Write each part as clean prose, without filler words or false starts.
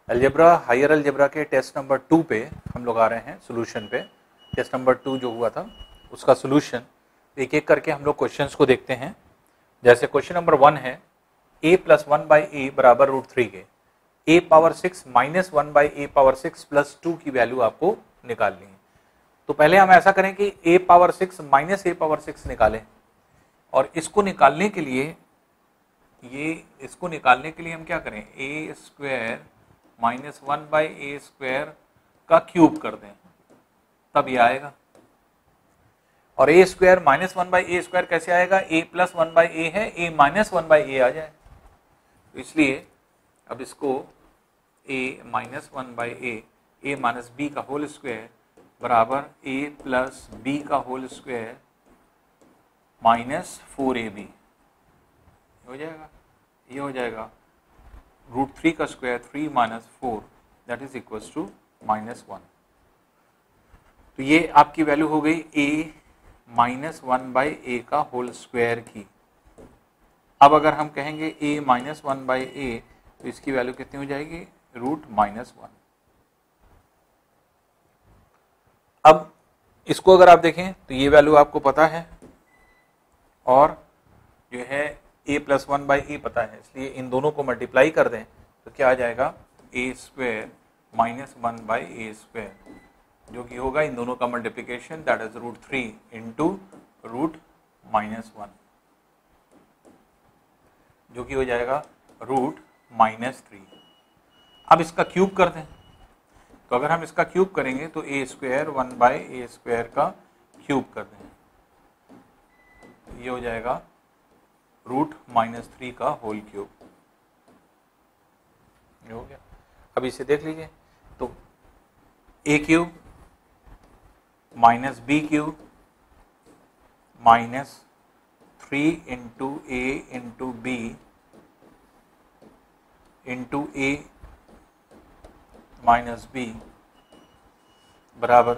Algebra higher algebra के test number 2 पे हम लोग आ रहे हैं सोल्यूशन पे। टेस्ट नंबर 2 जो हुआ था उसका सोल्यूशन एक एक करके हम लोग क्वेश्चंस को देखते हैं। जैसे क्वेश्चन नंबर 1 है a प्लस 1/a बराबर √3 के a power 6 minus 1/a power 6 plus 2 की वैल्यू आपको निकालनी है। तो पहले हम ऐसा करें कि a power 6 minus a power 6 निकालें, और इसको निकालने के लिए हम क्या करें, a square minus 1/a square का क्यूब कर दें, तब ये आएगा। और a square minus 1/a square कैसे आएगा, a प्लस 1/a है, a माइनस 1/a आ जाए। तो इसलिए अब इसको a minus 1/a, a minus b का होल स्क्वायर बराबर a प्लस b का होल स्क्वायर माइनस 4ab हो जाएगा। ये हो जाएगा √3 का square 3 minus 4 that is equals to -1। तो ये आपकी वैल्यू हो गई a माइनस 1/a का होल स्क्वायर की। अब अगर हम कहेंगे a माइनस 1/a तो इसकी वैल्यू कितनी हो जाएगी, √-1। अब इसको अगर आप देखें तो ये वैल्यू आपको पता है और जो है a प्लस 1/a पता है, इसलिए इन दोनों को मल्टीप्लाई कर दें तो क्या आ जाएगा, a square minus 1/a square, जो कि होगा इन दोनों का मल्टीप्लिकेशन दैट इज √3 इंटू √-1, जो कि हो जाएगा √-3। अब इसका क्यूब कर दें, तो अगर हम इसका क्यूब करेंगे तो a स्क्वायर 1/a स्क्वायर का क्यूब कर दें, ये हो जाएगा √-3 का होल क्यूब। ये हो गया। अब इसे देख लीजिए, तो a cube minus b cube minus 3 into a into b into a minus b बराबर,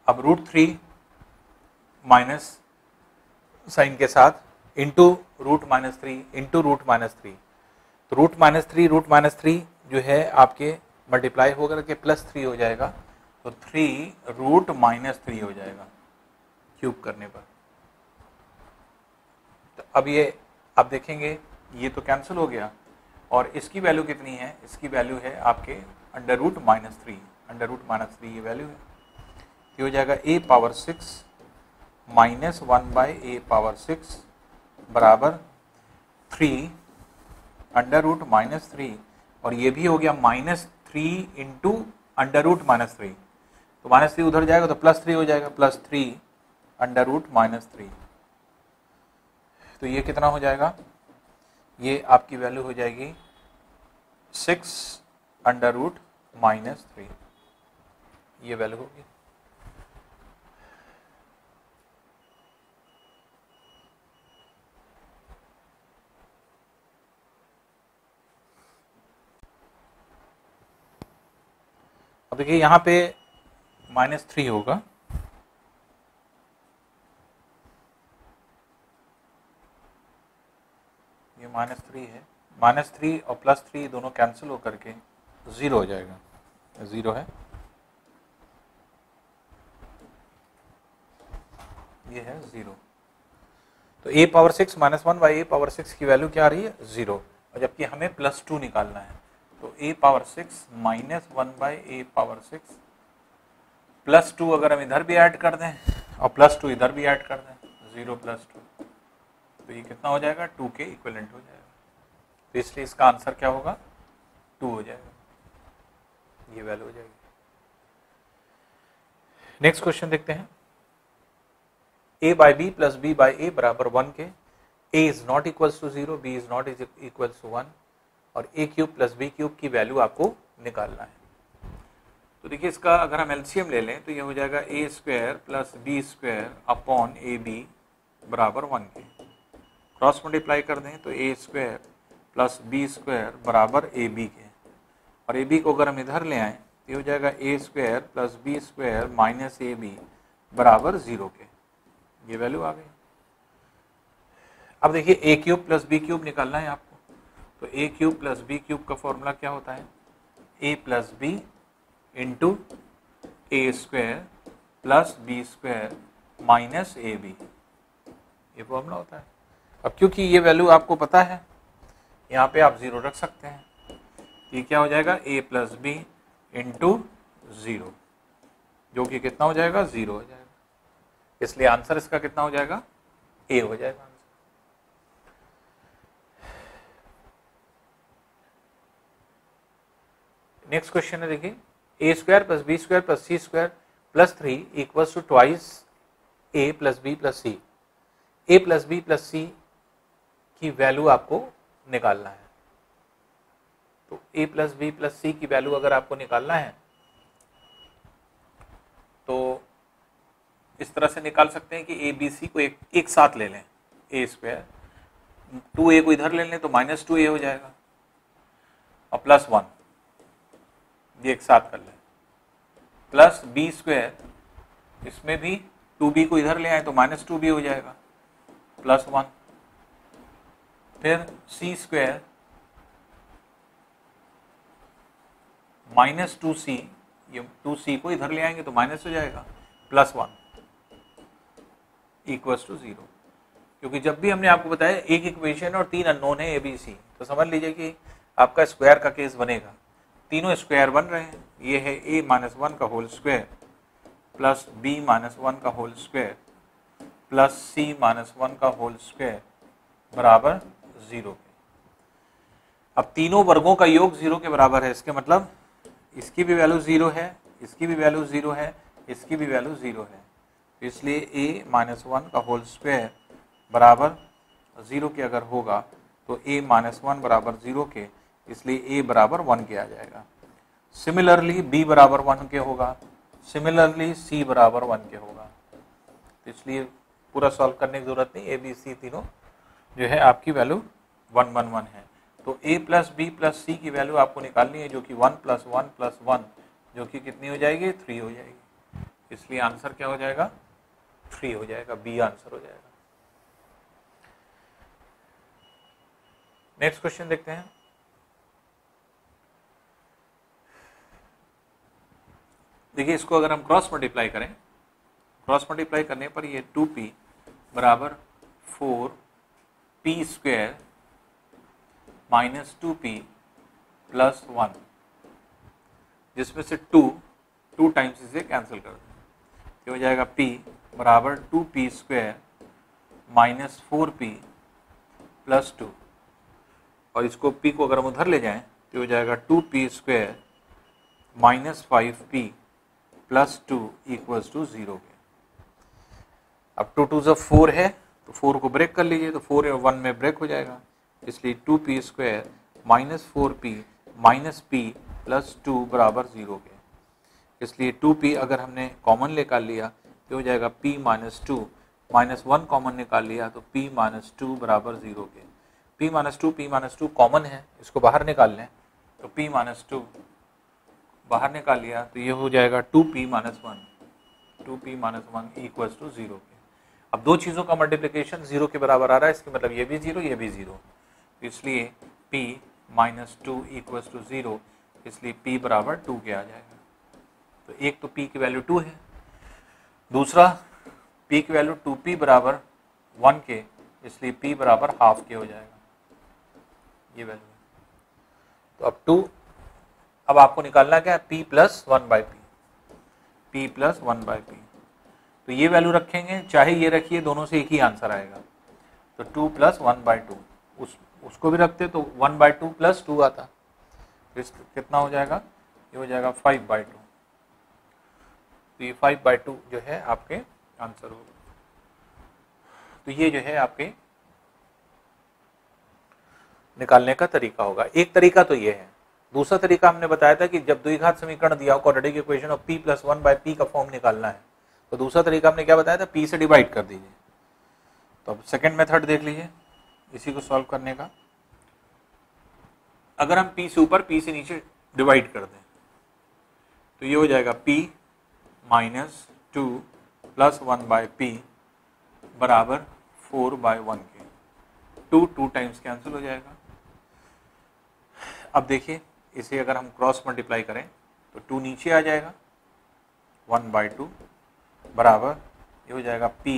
अब √3 माइनस साइन के साथ इंटू √-3 इंटू √-3, तो √-3 जो है आपके मल्टीप्लाई होकर के +3 हो जाएगा, तो 3 √-3 हो जाएगा क्यूब करने पर। तो अब ये आप देखेंगे ये तो कैंसिल हो गया, और इसकी वैल्यू कितनी है, इसकी वैल्यू है आपके √-3 ये वैल्यू है। ये हो जाएगा a power 6 minus 1/a power 6 बराबर 3 √-3, और ये भी हो गया -3 इंटू √-3, तो -3 उधर जाएगा तो +3 हो जाएगा, +3 √-3। तो ये कितना हो जाएगा, ये आपकी वैल्यू हो जाएगी 6 √-3, ये वैल्यू होगी। अब देखिए यहाँ पे -3 होगा, ये -3 है, -3 और +3 दोनों कैंसिल होकर के 0 हो जाएगा, 0 है, ये है 0। तो a power 6 minus 1/a power 6 की वैल्यू क्या आ रही है, 0, और जबकि हमें +2 निकालना है, तो a power 6 minus 1/a power 6 +2 अगर हम इधर भी ऐड कर दें और +2 इधर भी ऐड कर दें, 0 + 2, तो ये कितना हो जाएगा, 2 के इक्विवेलेंट हो जाएगा। तो इसलिए इसका आंसर क्या होगा, 2 हो जाएगा, ये वैल्यू हो जाएगी। नेक्स्ट क्वेश्चन देखते हैं। a by b plus b by a बराबर 1 के a is not equals to 0, b is not equals to 1, और a cube plus b cube की वैल्यू आपको निकालना है। तो देखिए इसका अगर हम एलसीएम ले लें तो ये हो जाएगा a square plus b square upon ab बराबर 1 के, क्रॉस मल्टीप्लाई कर दें तो a square plus b square बराबर ab के, और ab को अगर हम इधर ले आएँ तो ये हो जाएगा a square plus b square minus ab बराबर 0 के, ये वैल्यू आ गई। अब देखिए a cube plus b cube निकालना है आपको, तो A cube plus B cube का फॉर्मूला क्या होता है? ए प्लस बी इंटू ए square plus B square minus ए बी, ये फॉर्मूला होता है। अब क्योंकि ये वैल्यू आपको पता है, यहाँ पे आप 0 रख सकते हैं। ये क्या हो जाएगा? ए प्लस बी इंटू 0, जो कि कितना हो जाएगा? 0 हो जाएगा। इसलिए आंसर इसका कितना हो जाएगा? ए हो जाएगा आंसर। नेक्स्ट क्वेश्चन है, देखिए ए square plus B square plus C square plus 3 equals to twice A plus B plus C. A plus B plus C की वैल्यू आपको निकालना है। तो A plus B plus C की वैल्यू अगर आपको निकालना है तो इस तरह से निकाल सकते हैं कि ए बी सी को एक साथ ले लें। ए स्क्वायर 2a को इधर ले लें तो -2a हो जाएगा और प्लस 1 ये एक साथ कर लें, प्लस बी स्क्वायर, इसमें भी 2b को इधर ले आए तो -2b हो जाएगा प्लस 1, फिर सी स्क्वायर -2c, ये 2c को इधर ले आएंगे तो माइनस हो जाएगा प्लस 1 इक्वल्स टू 0। क्योंकि जब भी हमने आपको बताया एक इक्वेशन और 3 अननोन है ए बी सी, तो समझ लीजिए कि आपका स्क्वायर का केस बनेगा। तीनों स्क्वायर बन रहे हैं, ये है a - 1 का होल स्क्वायर प्लस b - 1 का होल स्क्वायर प्लस c - 1 का होल स्क्वायर बराबर 0 के। अब तीनों वर्गों का योग 0 के बराबर है, इसके मतलब इसकी भी वैल्यू 0 है, इसकी भी वैल्यू 0 है, इसकी भी वैल्यू 0 है। इसलिए a - 1 का होल स्क्वायर बराबर 0 के अगर होगा तो a - 1 बराबर 0 के, इसलिए a बराबर 1 के आ जाएगा। सिमिलरली b बराबर 1 के होगा, सिमिलरली c बराबर 1 के होगा। तो इसलिए पूरा सॉल्व करने की जरूरत नहीं, a b c तीनों जो है आपकी वैल्यू 1 1 1 है। तो a plus B plus C की वैल्यू आपको निकालनी है, जो कि 1 + 1 + 1 जो कि कितनी हो जाएगी? 3 हो जाएगी। इसलिए आंसर क्या हो जाएगा? 3 हो जाएगा, बी आंसर हो जाएगा। नेक्स्ट क्वेश्चन देखते हैं। देखिए इसको अगर हम क्रॉस मल्टीप्लाई करें, क्रॉस मल्टीप्लाई करने पर ये 2p बराबर 4p स्क्वायर -2p प्लस 1, जिसमें से 2 टाइम्स इसे कैंसिल कर दें, ये हो जाएगा p बराबर 2p स्क्वायर -4p प्लस 2, और इसको p को अगर हम उधर ले जाएं तो हो जाएगा 2p square -5p plus 2 equals to 0 के। अब 2 2 4 है तो 4 को ब्रेक कर लीजिए, तो 4 और 1 में ब्रेक हो जाएगा, इसलिए 2p square -4p -p plus 2 बराबर 0 के। इसलिए 2p अगर हमने कॉमन निकाल लिया तो हो जाएगा p - 2, -1 कॉमन निकाल लिया तो p - 2 बराबर 0 के। p - 2 कॉमन है, इसको बाहर निकाल लें तो p - 2 बाहर निकाल लिया तो ये हो जाएगा 2p - 1 इक्वल्स टू 0 के। अब दो चीज़ों का मल्टीप्लिकेशन 0 के बराबर आ रहा है, इसके मतलब ये भी 0, ये भी 0, इसलिए p - 2 इक्वल्स टू 0, इसलिए p बराबर 2 के आ जाएगा। तो एक तो p की वैल्यू 2 है, दूसरा p की वैल्यू 2p बराबर 1 के, इसलिए p बराबर हाफ के हो जाएगा, ये वैल्यू है। तो अब 2, अब आपको निकालना क्या है? p plus 1/p, p plus 1/p। तो ये वैल्यू रखेंगे, चाहे ये रखिए, दोनों से एक ही आंसर आएगा। तो 2 प्लस 1/2, उसको भी रखते तो 1/2 प्लस 2 आता, तो कितना हो जाएगा? ये हो जाएगा 5/2। तो ये 5/2 जो है आपके आंसर होगा। तो ये जो है आपके निकालने का तरीका होगा। एक तरीका तो ये है। दूसरा तरीका हमने बताया था कि जब द्विघात समीकरण दिया हो, क्वाड्रेटिक इक्वेशन और p + 1/p का फॉर्म निकालना है, तो दूसरा तरीका हमने क्या बताया था? p से डिवाइड कर दीजिए। तो अब सेकेंड मेथड देख लीजिए इसी को सॉल्व करने का। अगर हम p से ऊपर p से नीचे डिवाइड कर दें तो ये हो जाएगा p - 2 + 1/p बराबर 4/1 के। 2 टाइम्स कैंसिल हो जाएगा, अब देखिए इसे अगर हम क्रॉस मल्टीप्लाई करें तो 2 नीचे आ जाएगा, 1/2 बराबर ये हो जाएगा p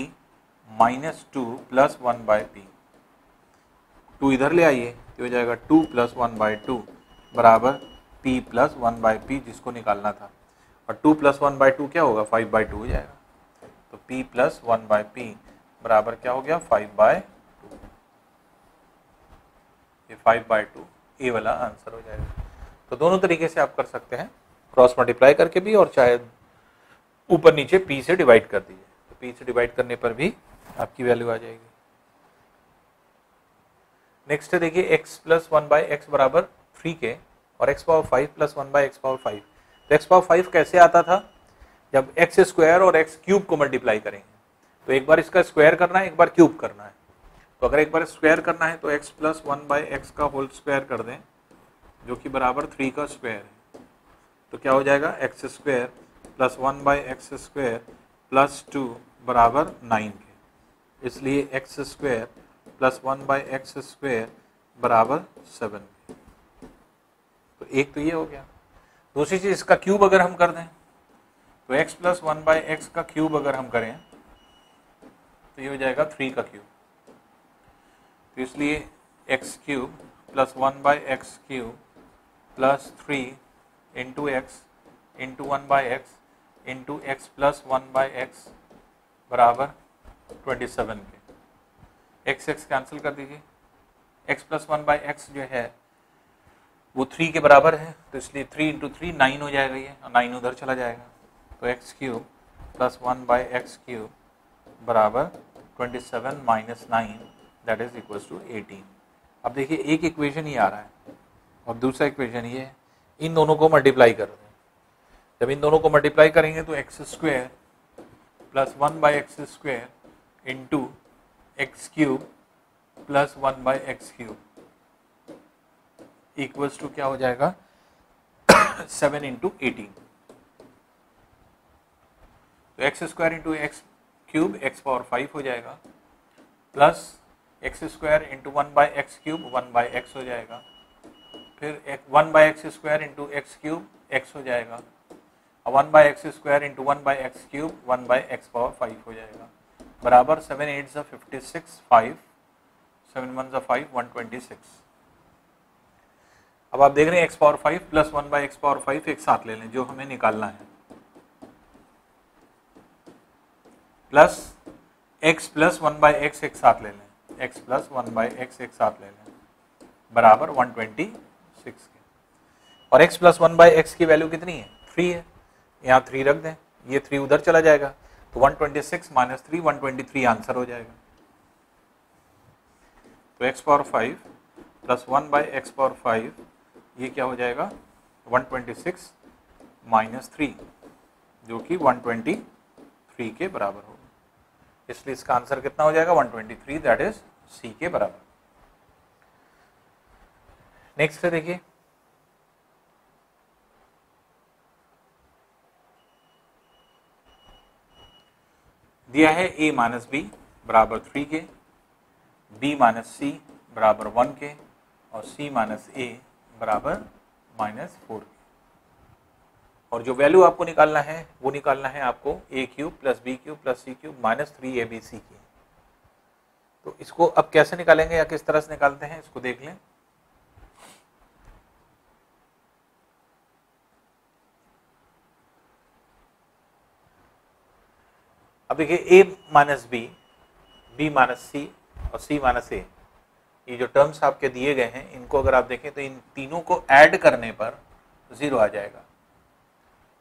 माइनस 2 प्लस 1/p। 2 इधर ले आइए तो हो जाएगा 2 प्लस 1/2 बराबर p प्लस 1/p, जिसको निकालना था। और 2 प्लस 1/2 क्या होगा, 5/2 हो जाएगा। तो p प्लस 1/p बराबर क्या हो गया, 5/2। ये 5/2 ए वाला आंसर हो जाएगा। तो दोनों तरीके से आप कर सकते हैं, क्रॉस मल्टीप्लाई करके भी, और चाहे ऊपर नीचे p से डिवाइड कर दीजिए, तो p से डिवाइड करने पर भी आपकी वैल्यू आ जाएगी। नेक्स्ट है देखिए x प्लस 1/x बराबर 3 के और x power 5 plus 1/x power 5। तो x पावर 5 कैसे आता था, जब x स्क्वायर और x क्यूब को मल्टीप्लाई करेंगे। तो एक बार इसका स्क्वायर करना है, एक बार क्यूब करना है। तो अगर एक बार स्क्वायर करना है तो x प्लस 1/x का होल स्क्वायर कर दें, जो कि बराबर 3 का स्क्वायर है। तो क्या हो जाएगा, x square plus 1/x square plus 2 बराबर 9 के, इसलिए x square plus 1/x square बराबर 7। तो एक तो ये हो गया। दूसरी चीज, इसका क्यूब अगर हम कर दें तो x प्लस 1/x का क्यूब अगर हम करें तो ये हो जाएगा 3 का क्यूब। तो इसलिए x cube plus 1/x cube plus 3 into x into 1/x into x plus 1/x बराबर 27 के। x कैंसिल कर दीजिए, x प्लस 1/x जो है वो 3 के बराबर है, तो इसलिए 3 इंटू 3 9 हो जाएगा, ये 9 उधर चला जाएगा। तो x cube plus 1/x cube बराबर 27 minus 9 that is equals to 18। अब देखिए एक इक्वेशन ही आ रहा है और दूसरा इक्वेशन ये है, इन दोनों को मल्टीप्लाई कर दें। जब इन दोनों को मल्टीप्लाई करेंगे तो x square plus 1/x square into x cube plus 1/x cube equals to क्या हो जाएगा, 7 इंटू 18। तो x square into x cube x power 5 हो जाएगा, plus x square into 1/x cube 1/x हो जाएगा, फिर 1/x square into x cube x हो जाएगा, 1/x square into 1/x cube 1/x power 5 हो जाएगा, बराबर 7 8 56 5 7 1 5 126। अब आप देख रहे हैं x power 5 plus 1/x power 5 एक साथ ले लें, जो हमें निकालना है, प्लस x प्लस 1/x एक साथ ले लें, x प्लस 1/x एक साथ ले लें, बराबर 126 के। और x प्लस 1/x की वैल्यू कितनी है, 3 है, यहाँ 3 रख दें, ये 3 उधर चला जाएगा, तो 126 माइनस 3 123 आंसर हो जाएगा। तो x power 5 plus 1/x power 5 ये क्या हो जाएगा, 126 माइनस 3 जो कि 123 के बराबर होगा, इसलिए इसका आंसर कितना हो जाएगा, 123 दैट इज सी के बराबर। नेक्स्ट है देखिए, दिया है a माइनस बी बराबर 3 के, b माइनस सी बराबर 1 के और c माइनस a बराबर माइनस 4 के। और जो वैल्यू आपको निकालना है वो निकालना है आपको a cube plus B cube plus c cube minus 3abc की। तो इसको अब कैसे निकालेंगे या किस तरह से निकालते हैं इसको देख लें। अब देखिए a minus b, b minus c और c माइनस a, ये जो टर्म्स आपके दिए गए हैं इनको अगर आप देखें तो इन तीनों को ऐड करने पर 0 आ जाएगा,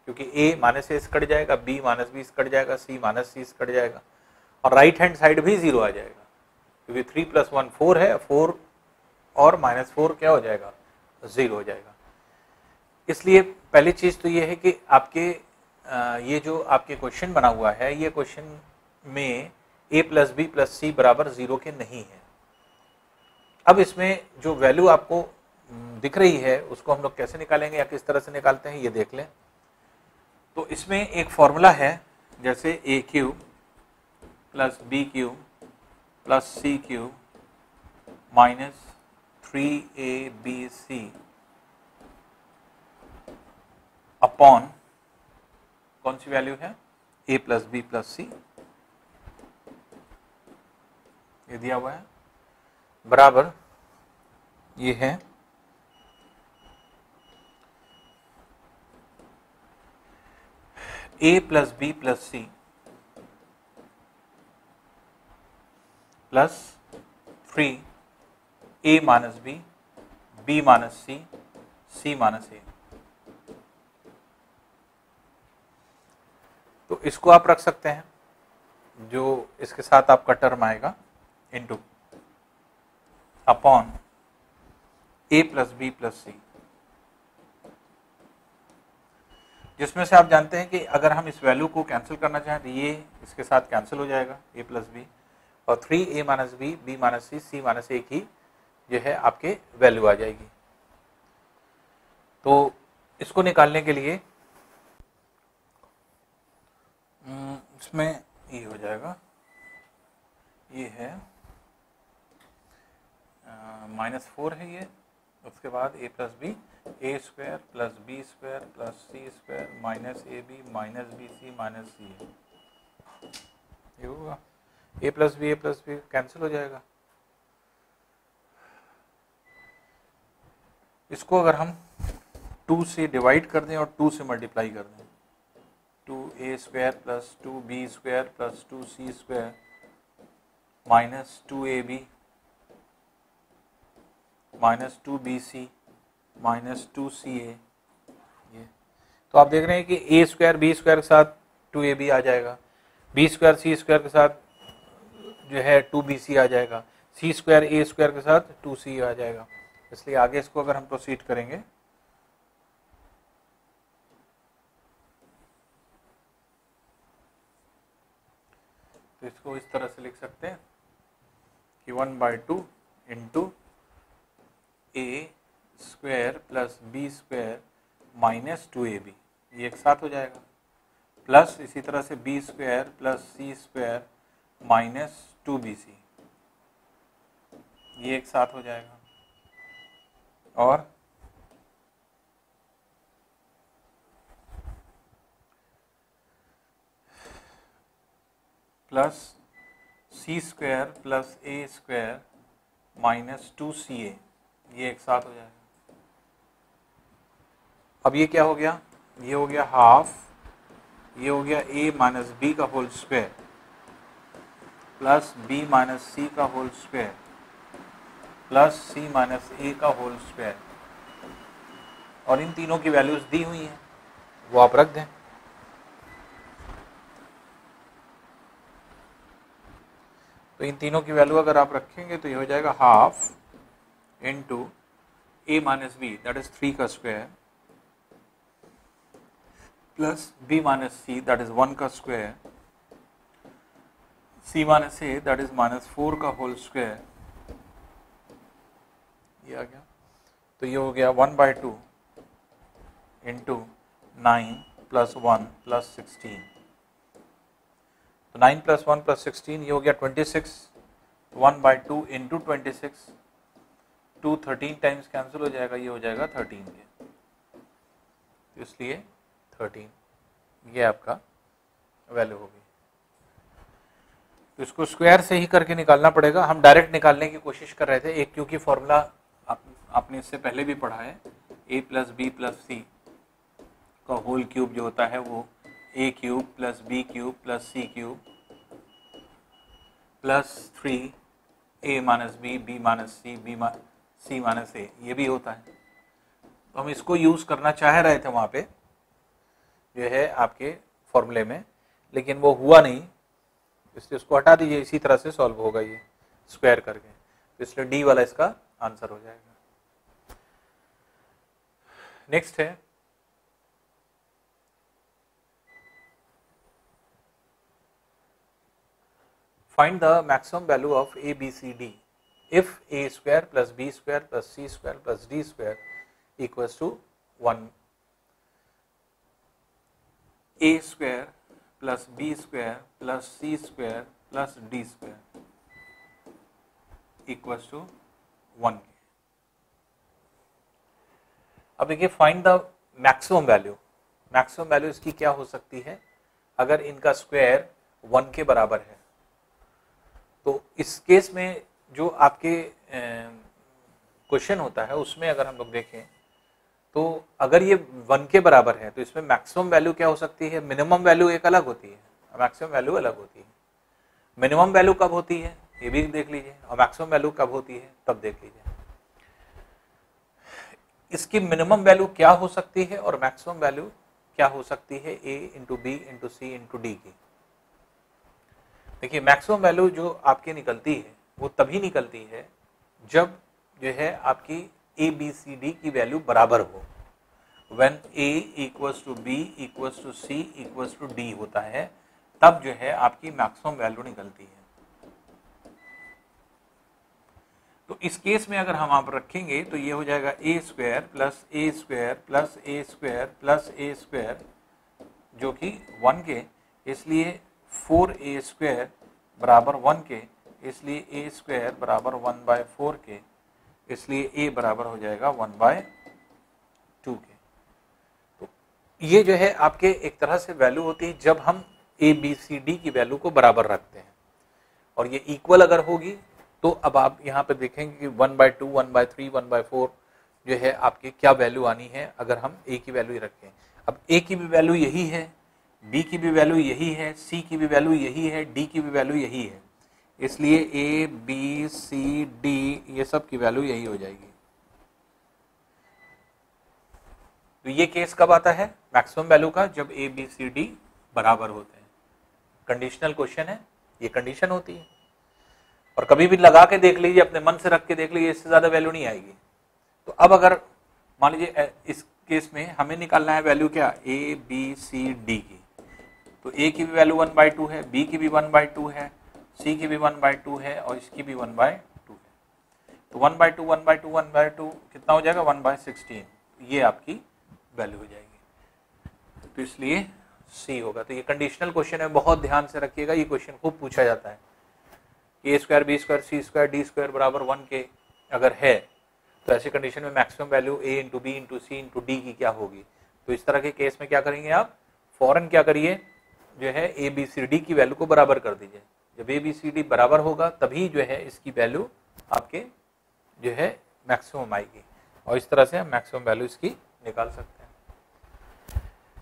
क्योंकि a माइनस a कट जाएगा, b माइनस b कट जाएगा, c माइनस c कट जाएगा और राइट हैंड साइड भी 0 आ जाएगा, क्योंकि 3 प्लस 1 4 है, 4 और माइनस 4 क्या हो जाएगा, 0 हो जाएगा। इसलिए पहली चीज तो ये है कि आपके ये जो आपके क्वेश्चन बना हुआ है, ये क्वेश्चन में a प्लस बी प्लस सी बराबर 0 के नहीं है। अब इसमें जो वैल्यू आपको दिख रही है उसको हम लोग कैसे निकालेंगे या किस तरह से निकालते हैं ये देख लें। तो इसमें एक फॉर्मूला है, जैसे a cube plus B cube plus c cube minus 3abc upon कौन सी वैल्यू है, a plus B plus c, ये दिया हुआ है, बराबर ये है a plus B plus c plus 3 a minus b, b minus c, c minus a. तो इसको आप रख सकते हैं, जो इसके साथ आपका टर्म आएगा, into upon a plus B plus c, जिसमें से आप जानते हैं कि अगर हम इस वैल्यू को कैंसिल करना चाहें तो ये इसके साथ कैंसिल हो जाएगा, a प्लस बी, और 3a minus b, b minus c, c minus a की जो है आपके वैल्यू आ जाएगी। तो इसको निकालने के लिए इसमें ये हो जाएगा, ये है -4 है ये, उसके बाद a plus b, a square plus B square plus C square minus A b minus b c minus c a, ये होगा a प्लस बी कैंसिल हो जाएगा। इसको अगर हम 2 से डिवाइड कर दें और 2 से मल्टीप्लाई कर दें, 2a square plus 2b square plus 2c square minus 2ab minus 2bc minus 2ca, ये तो आप देख रहे हैं कि a स्क्वायर b स्क्वायर के साथ 2ab आ जाएगा, b स्क्वायर c स्क्वायर के साथ जो है 2bc आ जाएगा, c स्क्वायर a स्क्वायर के साथ 2c आ जाएगा। इसलिए आगे इसको अगर हम प्रोसीड करेंगे तो इसको इस तरह से लिख सकते हैं कि 1/2 into a square plus B square minus 2ab, ये एक साथ हो जाएगा, प्लस इसी तरह से b स्क्वायर प्लस सी स्क्वायर माइनस 2bc, ये एक साथ हो जाएगा, और plus C square plus a square minus 2ca, ये एक साथ हो जाएगा। अब ये क्या हो गया, ये हो गया हाफ, ये हो गया a माइनस बी का whole square plus b minus c का whole square plus c minus a का होल स्क्वायर, और इन तीनों की वैल्यूज दी हुई हैं, वो आप रख दें। तो इन तीनों की वैल्यू अगर आप रखेंगे तो ये हो जाएगा half into a minus b that is 3 का square plus b minus c that is 1 का square, c minus a that is -4 का होल स्क्वायर, ये आ गया। तो ये हो गया 1/2 इंटू 9 प्लस 1 प्लस 16, तो 9 प्लस 1 प्लस 16 ये हो गया 26, 1/2 इंटू 26, 2 13 टाइम्स कैंसिल हो जाएगा, ये हो जाएगा 13 के, तो इसलिए 13 ये आपका वैल्यू होगी। तो इसको स्क्वायर से ही करके निकालना पड़ेगा, हम डायरेक्ट निकालने की कोशिश कर रहे थे, एक क्योंकि फॉर्मूला आपने इससे पहले भी पढ़ा है, a plus B plus c का होल क्यूब जो होता है वो a cube plus B cube plus c cube plus 3a minus b, b minus c, c minus a, ये भी होता है। तो हम इसको यूज़ करना चाह रहे थे वहाँ पे जो है आपके फॉर्मूले में, लेकिन वो हुआ नहीं, इसलिए उसको हटा दीजिए, इसी तरह से सॉल्व होगा ये स्क्वायर करके, तो इसलिए डी वाला इसका आंसर हो जाएगा। नेक्स्ट है find the maximum value of a b c d if a square plus b square plus c square plus d square equals to 1, a square plus b square plus c square plus d square equals to 1। अब देखिए find the maximum value, maximum value इसकी क्या हो सकती है अगर इनका square 1 के बराबर है। तो इस केस में जो आपके क्वेश्चन होता है उसमें अगर हम लोग देखें तो अगर ये 1 के बराबर है तो इसमें मैक्सिमम वैल्यू क्या हो सकती है, मिनिमम वैल्यू एक अलग होती है, मैक्सिमम वैल्यू अलग होती है। मिनिमम वैल्यू कब होती है ये भी देख लीजिए, और मैक्सिमम वैल्यू कब होती है तब देख लीजिए। इसकी मिनिमम वैल्यू क्या हो सकती है और मैक्सिमम वैल्यू क्या हो सकती है, a into b into c into d की। देखिए मैक्सिमम वैल्यू जो आपकी निकलती है वो तभी निकलती है जब जो है आपकी ए बी सी डी की वैल्यू बराबर हो। When a equals to b equals to c equals to d होता है तब जो है आपकी मैक्सिमम वैल्यू निकलती है। तो इस केस में अगर हम आप रखेंगे तो ये हो जाएगा a square plus a square plus a square plus a square जो कि 1 के, इसलिए 4a स्क्वायर बराबर 1 के, इसलिए a स्क्वायर बराबर 1/4 के, इसलिए a बराबर हो जाएगा 1/2 के। तो ये जो है आपके एक तरह से वैल्यू होती है जब हम a b c d की वैल्यू को बराबर रखते हैं, और ये इक्वल अगर होगी तो अब आप यहाँ पे देखेंगे कि 1/2, 1/3, 1/4 जो है आपकी क्या वैल्यू आनी है अगर हम a की वैल्यू रखें। अब a की भी वैल्यू यही है, b की भी वैल्यू यही है, c की भी वैल्यू यही है, d की भी वैल्यू यही है, इसलिए a b c d ये सब की वैल्यू यही हो जाएगी। तो ये केस कब आता है मैक्सिमम वैल्यू का, जब a b c d बराबर होते हैं। कंडीशनल क्वेश्चन है, ये कंडीशन होती है, और कभी भी लगा के देख लीजिए, अपने मन से रख के देख लीजिए, इससे ज्यादा वैल्यू नहीं आएगी। तो अब अगर मान लीजिए इस केस में हमें निकालना है वैल्यू क्या, a b c d की, तो a की भी वैल्यू 1/2 है, b की भी 1/2 है, c की भी 1/2 है और इसकी भी 1/2 है। तो 1/2 1/2 1/2 कितना हो जाएगा 1/16, ये आपकी वैल्यू हो जाएगी। तो इसलिए c होगा। तो ये कंडीशनल क्वेश्चन है, बहुत ध्यान से रखिएगा, ये क्वेश्चन खूब पूछा जाता है। A square b square c square d square बराबर 1 के अगर है तो ऐसी कंडीशन में maximum value a into b into c into d की क्या होगी। तो इस तरह के केस में क्या करेंगे आप, फौरन क्या करिए जो है ए बी सी डी की वैल्यू को बराबर कर दीजिए। जब ए बी सी डी बराबर होगा तभी जो है इसकी वैल्यू आपके जो है मैक्सिमम आएगी, और इस तरह से हम मैक्सिमम वैल्यू इसकी निकाल सकते हैं।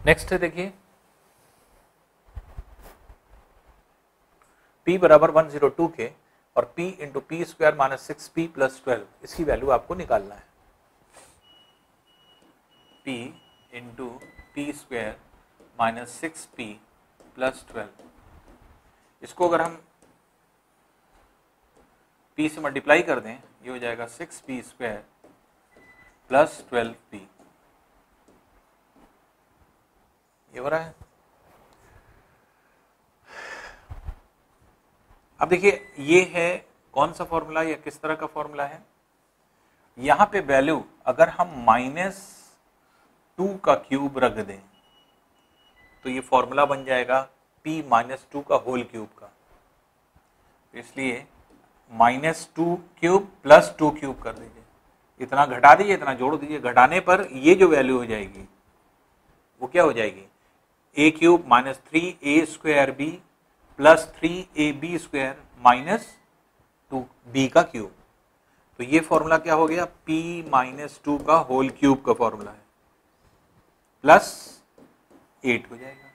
नेक्स्ट है देखिए p बराबर 102 के और p into P square minus 6p plus 12 इसकी वैल्यू आपको निकालना है। p into P square minus 6p plus 12, इसको अगर हम p से मल्टीप्लाई कर दें ये हो जाएगा 6p स्क्वायर प्लस 12p, ये हो रहा है। अब देखिए ये है कौन सा फॉर्मूला या किस तरह का फॉर्मूला है, यहां पे वैल्यू अगर हम -2 का क्यूब रख दें तो ये फॉर्मूला बन जाएगा p -2 का होल क्यूब का। इसलिए -2 क्यूब प्लस 2 क्यूब कर दीजिए, इतना घटा दीजिए इतना जोड़ दीजिए, घटाने पर ये जो वैल्यू हो जाएगी वो क्या हो जाएगी, a cube minus 3a square b plus 3ab square minus 2b का क्यूब। तो ये फॉर्मूला क्या हो गया, p -2 का होल क्यूब का फॉर्मूला है, प्लस 8 हो जाएगा,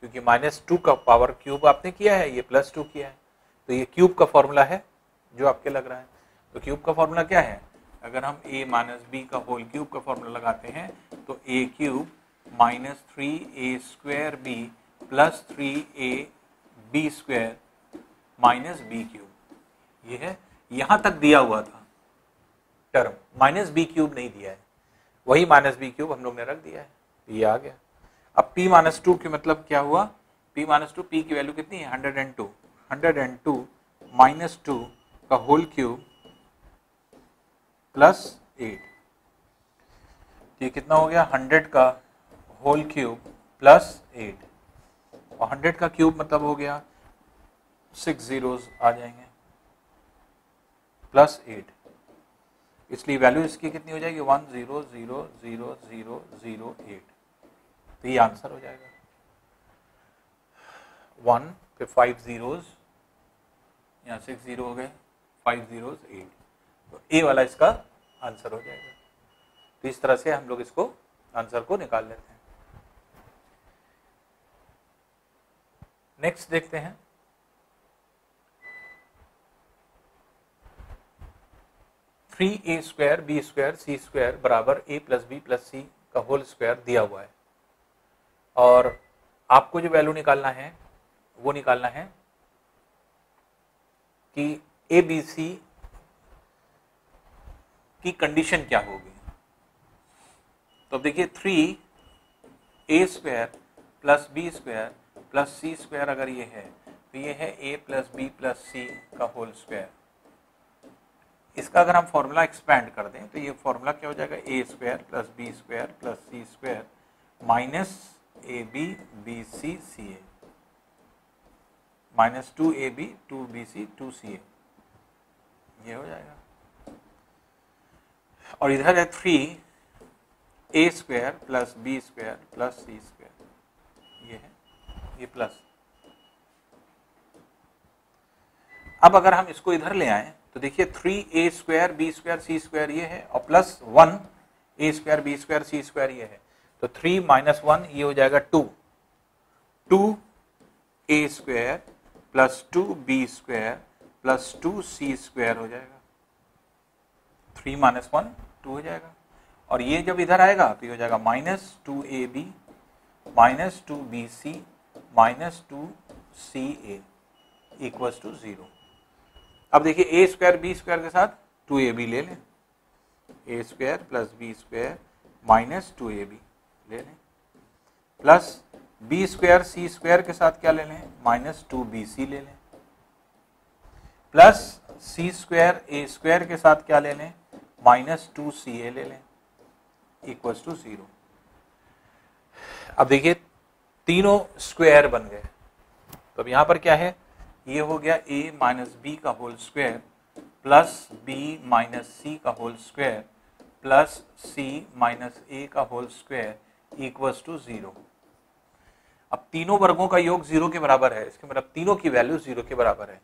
क्योंकि -2 का पावर क्यूब आपने किया है, ये +2 किया है, तो ये क्यूब का फॉर्मूला है जो आपके लग रहा है। तो क्यूब का फॉर्मूला क्या है, अगर हम a माइनस बी का होल क्यूब का फॉर्मूला लगाते हैं तो a cube minus 3a square b plus 3ab square minus b cube, ये है। यहां तक दिया हुआ था टर्म, माइनस b क्यूब नहीं दिया है, वही माइनस b क्यूब हम लोग ने रख दिया है, ये आ गया। अब p -2 के मतलब क्या हुआ, p -2, p की वैल्यू कितनी है 102, 102 माइनस 2 का होल क्यूब प्लस 8, ये कितना हो गया 100 का होल क्यूब प्लस 8, और 100 का क्यूब मतलब हो गया 6 zeros आ जाएंगे प्लस 8, इसलिए वैल्यू इसकी कितनी हो जाएगी 100008। तो ये आंसर हो जाएगा। 1 पे 5 zeros, यहाँ 6 जीरो हो गए, 5 zeros 8, तो ए वाला इसका आंसर हो जाएगा। तो इस तरह से हम लोग इसको आंसर को निकाल लेते हैं। नेक्स्ट देखते हैं, three a square b square c square बराबर ए प्लस बी प्लस सी का होल स्क्वायर दिया हुआ है, और आपको जो वैल्यू निकालना है वो निकालना है कि ए बी सी की कंडीशन क्या होगी। तो अब देखिए, three a square plus B square plus C square अगर ये है तो ये है ए प्लस बी प्लस सी का होल स्क्वायर। इसका अगर हम फॉर्मूला एक्सपैंड कर दें तो ये फॉर्मूला क्या हो जाएगा, a square plus B square plus C square minus A b b c c a minus 2ab 2bc 2ca, ये हो जाएगा। और इधर है 3a square plus B square plus सी स्क्वायर, ये है, ये प्लस। अब अगर हम इसको इधर ले आए तो देखिए 3a square b square c square ये है, और plus 1a square b square c square ये है, तो 3 माइनस 1 ये हो जाएगा 2, 2a square plus 2b square plus 2c square हो जाएगा। 3 माइनस 1 2 हो जाएगा, और ये जब इधर आएगा तो ये हो जाएगा minus 2ab minus 2bc minus 2ca equals to 0। अब देखिए ए स्क्वायर बी स्क्वायर के साथ 2ab ले लें, a square plus B square minus 2ab ले लें, plus B square c square के साथ क्या ले लें, माइनस 2bc ले लें, plus C square a square के साथ क्या ले लें, माइनस 2ca ले लें, इक्वल्स टू 0। अब देखिए तीनों स्क्वायर बन गए, तो अब यहां पर क्या है, ये हो गया a माइनस बी का whole square plus b minus c का whole square plus c minus a का होल स्क्वायर इक्वल्स टू 0। अब तीनों वर्गों का योग 0 के बराबर है, इसके मतलब तीनों की वैल्यू 0 के बराबर है।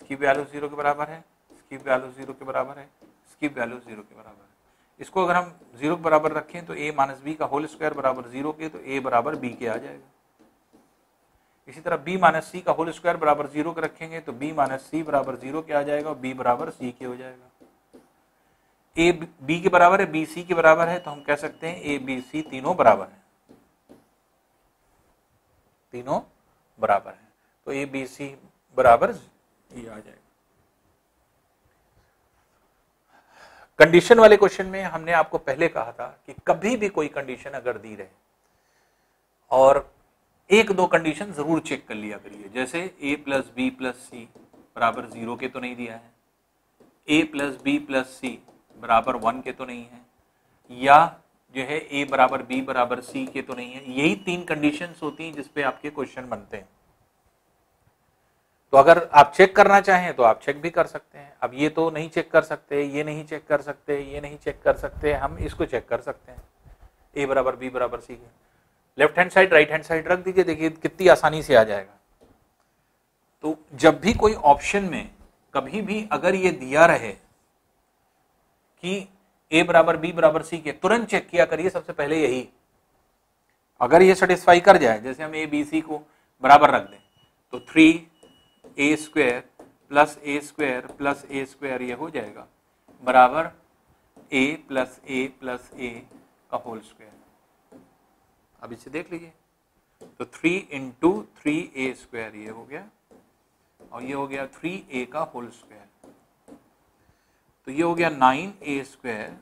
इसकी वैल्यू 0 के बराबर है, इसकी वैल्यू 0 के बराबर है, इसकी वैल्यू 0 के बराबर है। इसको अगर हम 0 के बराबर रखें तो a माइनस बी का होल स्क्वायर बराबर 0 के, तो a बराबर b के आ जाएगा। इसी तरह b माइनस सी का होल स्क्वायर बराबर 0 के रखेंगे तो b माइनस सी बराबर 0 के आ जाएगा, और b बराबर c के हो जाएगा। a b के बराबर है, b c के बराबर है, तो हम कह सकते हैं a b c तीनों बराबर है, तीनों बराबर है, तो a b c बराबर ये आ जाएगा। कंडीशन वाले क्वेश्चन में हमने आपको पहले कहा था कि कभी भी कोई कंडीशन अगर दी रहे और एक दो कंडीशन जरूर चेक कर लिया करिए, जैसे a प्लस बी प्लस सी बराबर 0 के तो नहीं दिया है, a प्लस बी प्लस सी बराबर 1 के तो नहीं है, या जो है a बराबर b बराबर c के तो नहीं है। यही तीन कंडीशंस होती हैं जिसपे आपके क्वेश्चन बनते हैं। तो अगर आप चेक करना चाहें तो आप चेक भी कर सकते हैं। अब ये तो नहीं चेक कर सकते, ये नहीं चेक कर सकते, ये नहीं चेक कर सकते, हम इसको चेक कर सकते हैं, a बराबर b बराबर c के। Left hand side right hand side रख दीजिए, देखिए कितनी आसानी से आ जाएगा। तो जब भी कोई ऑप्शन में कभी भी अगर ये दिया रहे कि a बराबर b बराबर c के, तुरंत चेक किया करिए सबसे पहले यही। अगर ये सेटिस्फाई कर जाए, जैसे हम a b c को बराबर रख दें तो 3a square plus a square plus a square ये हो जाएगा बराबर a प्लस a का होल स्क्वायर। अब इसे देख लीजिए, तो 3 इंटू 3a स्क्वायर ये हो गया, और ये हो गया 3a का होल स्क्वायर, तो ये हो गया 9a स्क्वायर,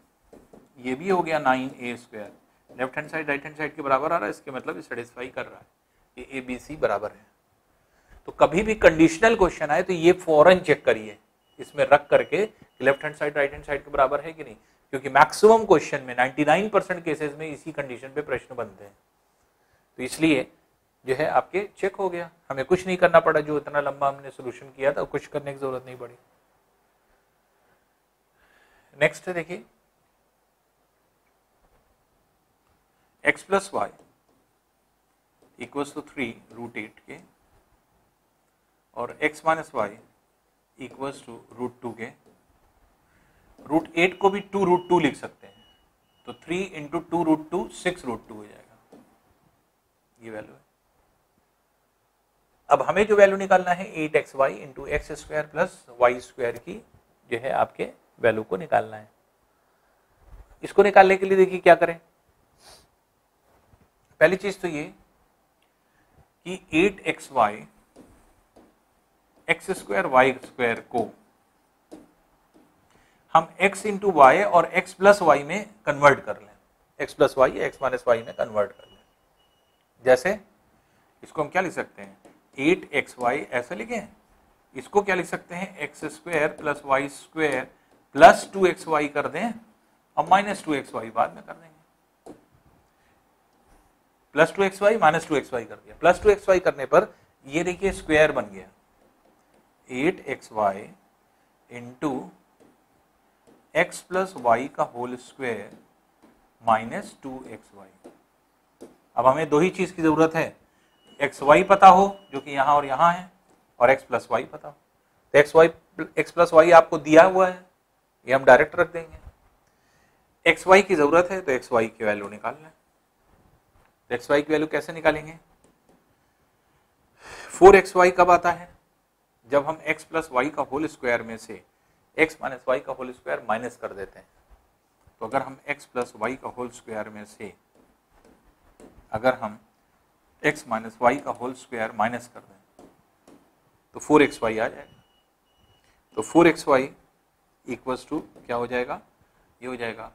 ये भी हो गया 9a square. Left hand side right hand side के बराबर आ रहा है, इसके मतलब सेटिस्फाई कर रहा है कि a b c बराबर है। तो कभी भी कंडीशनल क्वेश्चन आए तो ये फौरन चेक करिए इसमें रख करके left hand side right hand side के बराबर है कि नहीं, क्योंकि मैक्सिमम क्वेश्चन में 99% केसेस में इसी कंडीशन पे प्रश्न बनते हैं। तो इसलिए जो है आपके चेक हो गया, हमें कुछ नहीं करना पड़ा, जो इतना लंबा हमने सोल्यूशन किया था कुछ करने की जरूरत नहीं पड़ी। नेक्स्ट है देखिए x plus y equals to 3√8 के और x minus y equals to √2 के। √8 को भी 2√2 लिख सकते हैं, तो 3 इंटू 2√2 6√2 हो जाएगा, ये वैल्यू है। अब हमें जो वैल्यू निकालना है 8xy into x square plus y square की जो है आपके वैल्यू को निकालना है। इसको निकालने के लिए देखिए क्या करें। पहली चीज तो ये कि 8xy x square Y square को हम x इंटू वाई और x प्लस वाई में कन्वर्ट कर लें, x plus y x minus y में कन्वर्ट कर लें। जैसे इसको हम क्या लिख सकते हैं, 8xy ऐसे लिखें, इसको क्या लिख सकते हैं, x square plus y square plus 2xy कर दें और माइनस 2xy बाद में कर देंगे। प्लस 2xy माइनस 2xy कर दिया, प्लस 2xy करने पर ये देखिए स्क्वायर बन गया 8xy into x plus y का होल स्क्वायर माइनस 2xy। अब हमें दो ही चीज की जरूरत है, xy पता हो जो कि यहां और यहां है, और x प्लस वाई पता हो। तो x प्लस वाई आपको दिया हुआ है, ये हम डायरेक्ट रख देंगे। xy की जरूरत है तो xy की वैल्यू निकाल लें। तो xy की वैल्यू कैसे निकालेंगे, 4xy कब आता है, जब हम x प्लस वाई का होल स्क्वायर में से x माइनस वाई का होल स्क्वायर माइनस कर देते हैं। तो अगर हम x प्लस वाई का होल स्क्वायर में से अगर हम x माइनस वाई का होल स्क्वायर माइनस कर दें तो 4xy आ जाएगा। तो 4xy इक्वल्स टू क्या हो जाएगा, ये हो जाएगा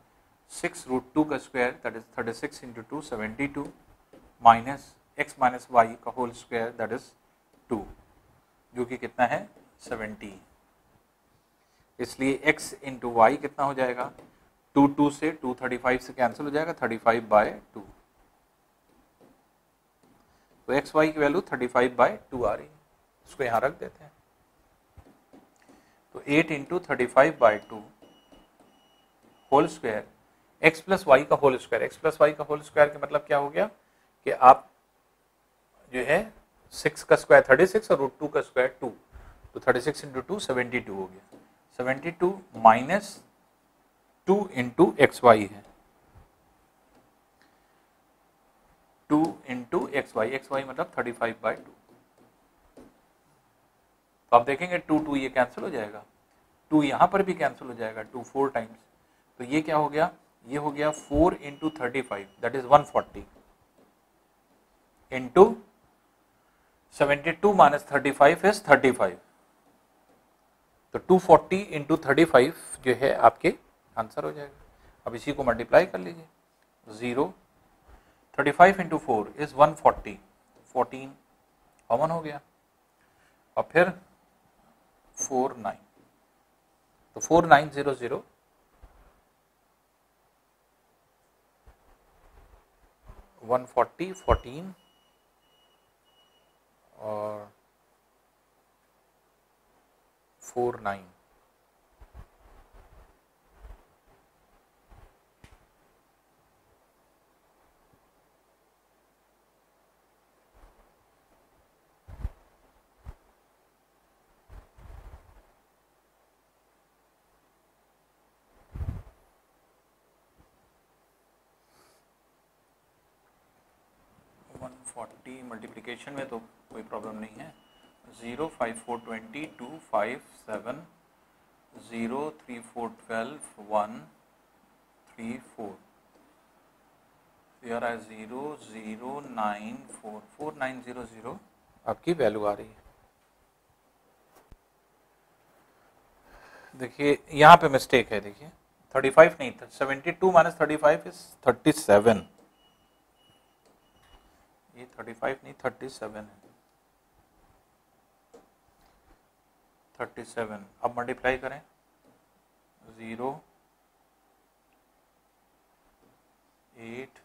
6√2 का square that is 36 into 2 72 minus x minus y का होल स्क्वायर दैट इज 2 जो कि कितना है 70। इसलिए x इंटू वाई कितना हो जाएगा, 2 से 2 35 से कैंसिल हो जाएगा, 35/2। तो एक्स वाई की वैल्यू 35/2 आ रही है, इसको यहां रख देते हैं। तो 8 into 35/2 whole square x plus y का whole square, x plus y का होल स्क्वायर का मतलब क्या हो गया कि आप जो है 6 का स्क्वायर 36 और √2 का स्क्वायर 2, तो 36 इंटू 2 72 हो गया। 72 माइनस 2 इंटू एक्स वाई है, 2 इंटू एक्स वाई मतलब 35/2। तो आप देखेंगे 2 ये कैंसिल हो जाएगा, 2 यहां पर भी कैंसिल हो जाएगा, 2 4 टाइम्स। तो ये क्या हो गया, ये हो गया 4 into 35 that is 140 into 72 minus 35 is 35। तो 240 इंटू 35 जो है आपके आंसर हो जाएगा। अब इसी को मल्टीप्लाई कर लीजिए, 0 35 इंटू 4 इज 140, 14 कॉमन हो गया और फिर 49, तो 4900 140 14 और 49। मल्टीप्लिकेशन में तो कोई प्रॉब्लम नहीं है। 0 5 4 20 2 5 7 0 3 4 12 1 3 4 यार 0 0 9 4 4 9 0 0 आपकी वैल्यू आ रही है। देखिए यहाँ पे मिस्टेक है, देखिए 35 नहीं था, 72 माइनस 35 इज 37, ये 35 नहीं 37 है, 37। अब मल्टीप्लाई करें, 0 8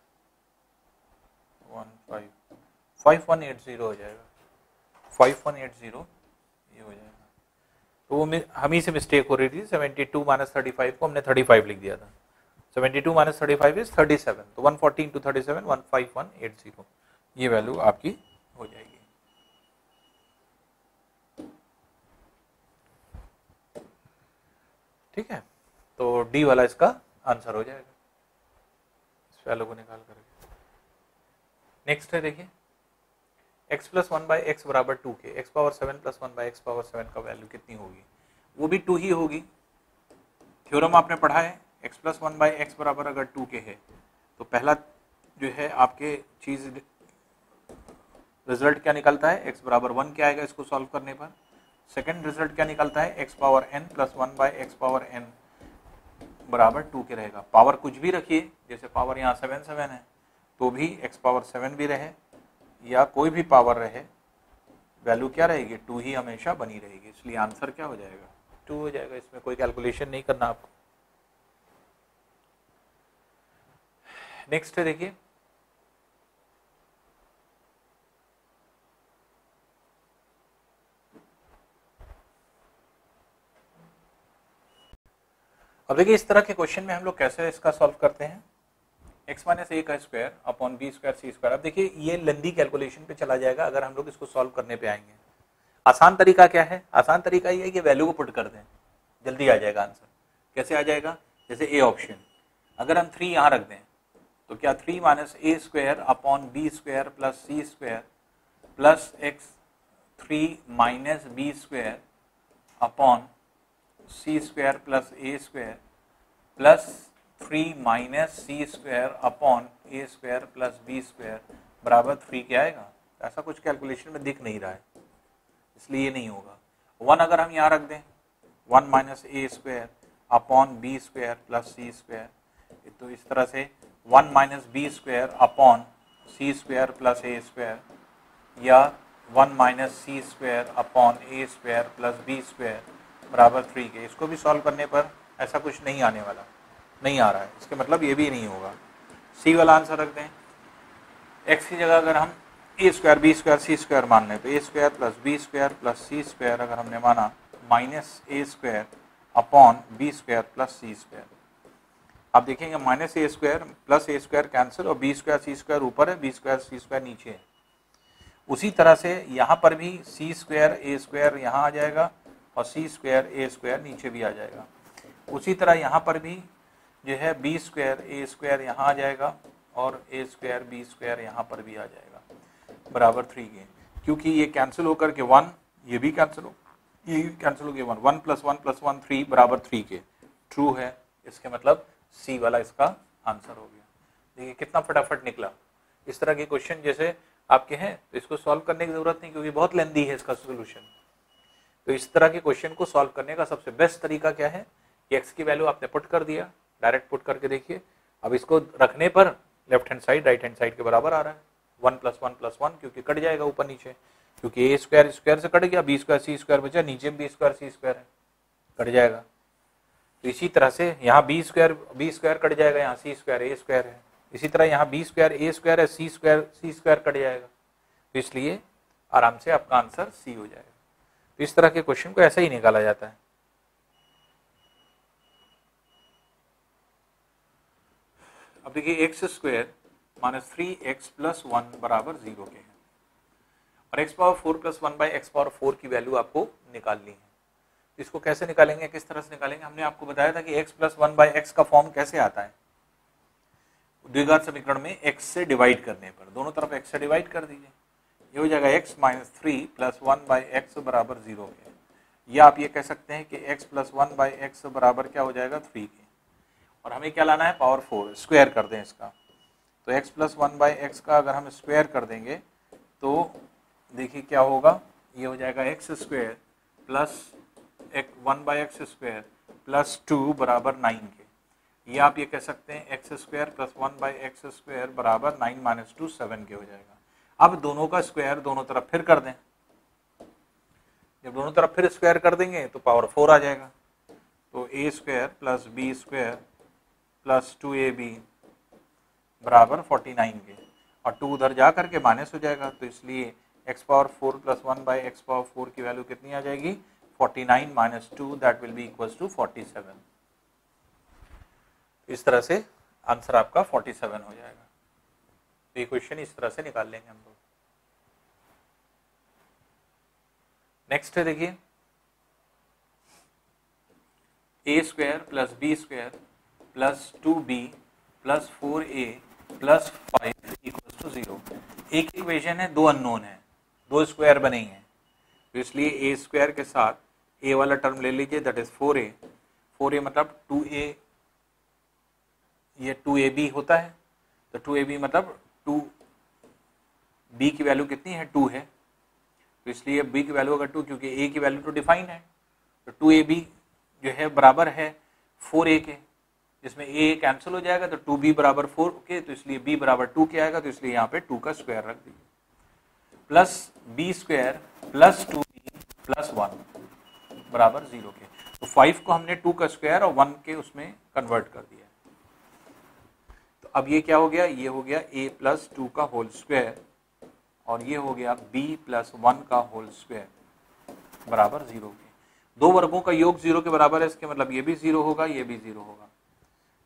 1 5 5180 हो जाएगा, 5180 ये हो जाएगा। तो वो हम ही से मिस्टेक हो रही थी, 72 माइनस 35 को हमने 35 लिख दिया था। 72 माइनस 35 इज 37, तो 140 इंटू 37 15180, ये वैल्यू आपकी हो जाएगी। ठीक है, तो डी वाला इसका आंसर हो जाएगा इस वैल्यू को निकाल करके। नेक्स्ट है देखिए x प्लस 1/x बराबर 2 के, x power 7 plus 1/x power 7 का वैल्यू कितनी होगी? वो भी 2 ही होगी। थ्योरम आपने पढ़ा है, x प्लस 1/x बराबर अगर 2 के है तो पहला जो है आपके चीज रिजल्ट क्या निकलता है, x बराबर 1 क्या आएगा इसको सॉल्व करने पर। सेकंड रिजल्ट क्या निकलता है, x power n plus 1/x power n बराबर 2 के रहेगा। पावर कुछ भी रखिए, जैसे पावर यहाँ 7 है तो भी x पावर 7 भी रहे या कोई भी पावर रहे, वैल्यू क्या रहेगी, 2 ही हमेशा बनी रहेगी। इसलिए आंसर क्या हो जाएगा, 2 हो जाएगा। इसमें कोई कैलकुलेशन नहीं करना आपको। नेक्स्ट है देखिए अब देखिए इस तरह के क्वेश्चन में हम लोग कैसे इसका सॉल्व करते हैं, x माइनस ए का square upon b square c square. अब देखिए ये लंबी कैलकुलेशन पे चला जाएगा अगर हम लोग इसको सॉल्व करने पे आएंगे। आसान तरीका क्या है, आसान तरीका ये है कि वैल्यू को पुट कर दें, जल्दी आ जाएगा आंसर। कैसे आ जाएगा, जैसे ए ऑप्शन, अगर हम 3 यहाँ रख दें तो क्या 3 minus a square upon b square plus C square plus x 3 minus b square upon c square plus a square plus 3 minus c square upon a square plus B square बराबर 3 क्या आएगा। ऐसा कुछ कैलकुलेशन में दिख नहीं रहा है इसलिए ये नहीं होगा। 1 अगर हम यहाँ रख दें, 1 minus a square upon b square plus C square, तो इस तरह से 1 minus b square upon c square plus a square या 1 minus c square upon a square plus B square बराबर 3 के। इसको भी सॉल्व करने पर ऐसा कुछ नहीं आने वाला, नहीं आ रहा है, इसके मतलब ये भी नहीं होगा। सी वाला आंसर रख दें, एक्स की जगह अगर हम a square b square c square मान लें तो a square plus B square plus C square अगर हमने माना minus a square upon b square plus C square. आप देखेंगे minus a square plus a square cancel और बी स्क्वायर सी स्क्वायर ऊपर है, बी स्क्वायर सी स्क्वायर नीचे है। उसी तरह से यहाँ पर भी सी स्क्वायर ए स्क्वायर यहाँ आ जाएगा और सी स्क्वायर ए स्क्वायर नीचे भी आ जाएगा। उसी तरह यहाँ पर भी जो है बी स्क्वायर ए स्क्वायर यहाँ आ जाएगा और ए स्क्वायर बी स्क्वायर यहाँ पर भी आ जाएगा बराबर 3 के। क्योंकि ये कैंसिल होकर के 1, ये भी कैंसिल हो, ये कैंसिल हो गया 1, 1 प्लस 1 प्लस 1 3 बराबर 3 के, ट्रू है। इसके मतलब सी वाला इसका आंसर हो गया। देखिए कितना फटाफट निकला। इस तरह के क्वेश्चन जैसे आपके हैं तो इसको सॉल्व करने की जरूरत नहीं, क्योंकि बहुत लेंथी है इसका सोल्यूशन। तो इस तरह के क्वेश्चन को सॉल्व करने का सबसे बेस्ट तरीका क्या है कि एक्स की वैल्यू आपने पुट कर दिया, डायरेक्ट पुट करके देखिए। अब इसको रखने पर left hand side right hand side के बराबर आ रहा है, 1 प्लस 1 प्लस 1, क्योंकि कट जाएगा ऊपर नीचे, क्योंकि ए स्क्वायर स्क्वायर से कट गया, बी स्क्वायर सी स्क्वायर बचा, नीचे बी स्क्वायर सी स्क्वायर है, कट जाएगा। तो इसी तरह से यहाँ बी स्क्वायर कट जाएगा, यहाँ सी स्क्वायर ए स्क्वायर है। इसी तरह यहाँ बी स्क्वायर ए स्क्वायर है, सी स्क्वायर कट जाएगा। तो इसलिए आराम से आपका आंसर सी हो जाएगा। तो इस तरह के क्वेश्चन को ऐसा ही निकाला जाता है। अब देखिए x square minus 3x plus 1 बराबर 0 के हैं और x power 4 plus 1/x power 4 की वैल्यू आपको निकालनी है। इसको कैसे निकालेंगे, किस तरह से निकालेंगे, हमने आपको बताया था कि x प्लस 1/x का फॉर्म कैसे आता है। द्विघात समीकरण में x से डिवाइड करने पर दोनों तरफ x से डिवाइड कर दीजिए, ये हो जाएगा x माइनस 3 प्लस 1/x बराबर 0 के। या आप ये कह सकते हैं कि x प्लस 1/x बराबर क्या हो जाएगा 3 के, और हमें क्या लाना है पावर 4, स्क्वायर कर दें इसका। तो x प्लस 1/x का अगर हम स्क्वायर कर देंगे तो देखिए क्या होगा, ये हो जाएगा x square plus 1/x square plus 2 बराबर 9 के। ये आप ये कह सकते हैं x square plus 1/x square बराबर 9 माइनस 2 7 के हो जाएगा। अब दोनों का स्क्वायर दोनों तरफ फिर कर दें, जब दोनों तरफ फिर स्क्वायर कर देंगे तो पावर 4 आ जाएगा। तो a square plus B square plus 2ab बराबर 49 के, और 2 उधर जा करके माइनस हो जाएगा। तो इसलिए x power 4 plus 1/x power 4 की वैल्यू कितनी आ जाएगी 49 minus 2, that will be equals to 47। इस तरह से आंसर आपका 47 हो जाएगा। तो ये क्वेश्चन इस तरह से निकाल लेंगे हम लोग। नेक्स्ट है देखिए ए square plus B square plus 2b plus 4a plus 5 equal to 0। एक इक्वेशन है, दो अननोन है, दो स्क्वायर बने ही हैं, तो इसलिए ए स्क्वायर के साथ ए वाला टर्म ले लीजिए, दैट इज 4a। 4a मतलब 2a, ये 2ab होता है, तो 2ab मतलब 2b की वैल्यू कितनी है, 2 है, तो इसलिए b की वैल्यू अगर 2, क्योंकि a की वैल्यू तो डिफाइन है, तो 2ab जो है बराबर है 4a के, जिसमें a कैंसिल हो जाएगा तो 2b बराबर 4 के, तो इसलिए b बराबर 2 के आएगा, तो इसलिए यहाँ पे 2 का स्क्वायर रख दीजिए, plus b square plus 2b plus 1 बराबर 0 के। तो 5 को हमने 2 का स्क्वायर और 1 के उसमें कन्वर्ट कर दिया। तो अब ये क्या हो गया, ये हो गया a प्लस 2 का होल स्क्वायर और ये हो गया b प्लस 1 का होल स्क्वायर बराबर 0 के। दो वर्गों का योग 0 के बराबर है, इसके मतलब ये भी 0 होगा, ये भी 0 होगा,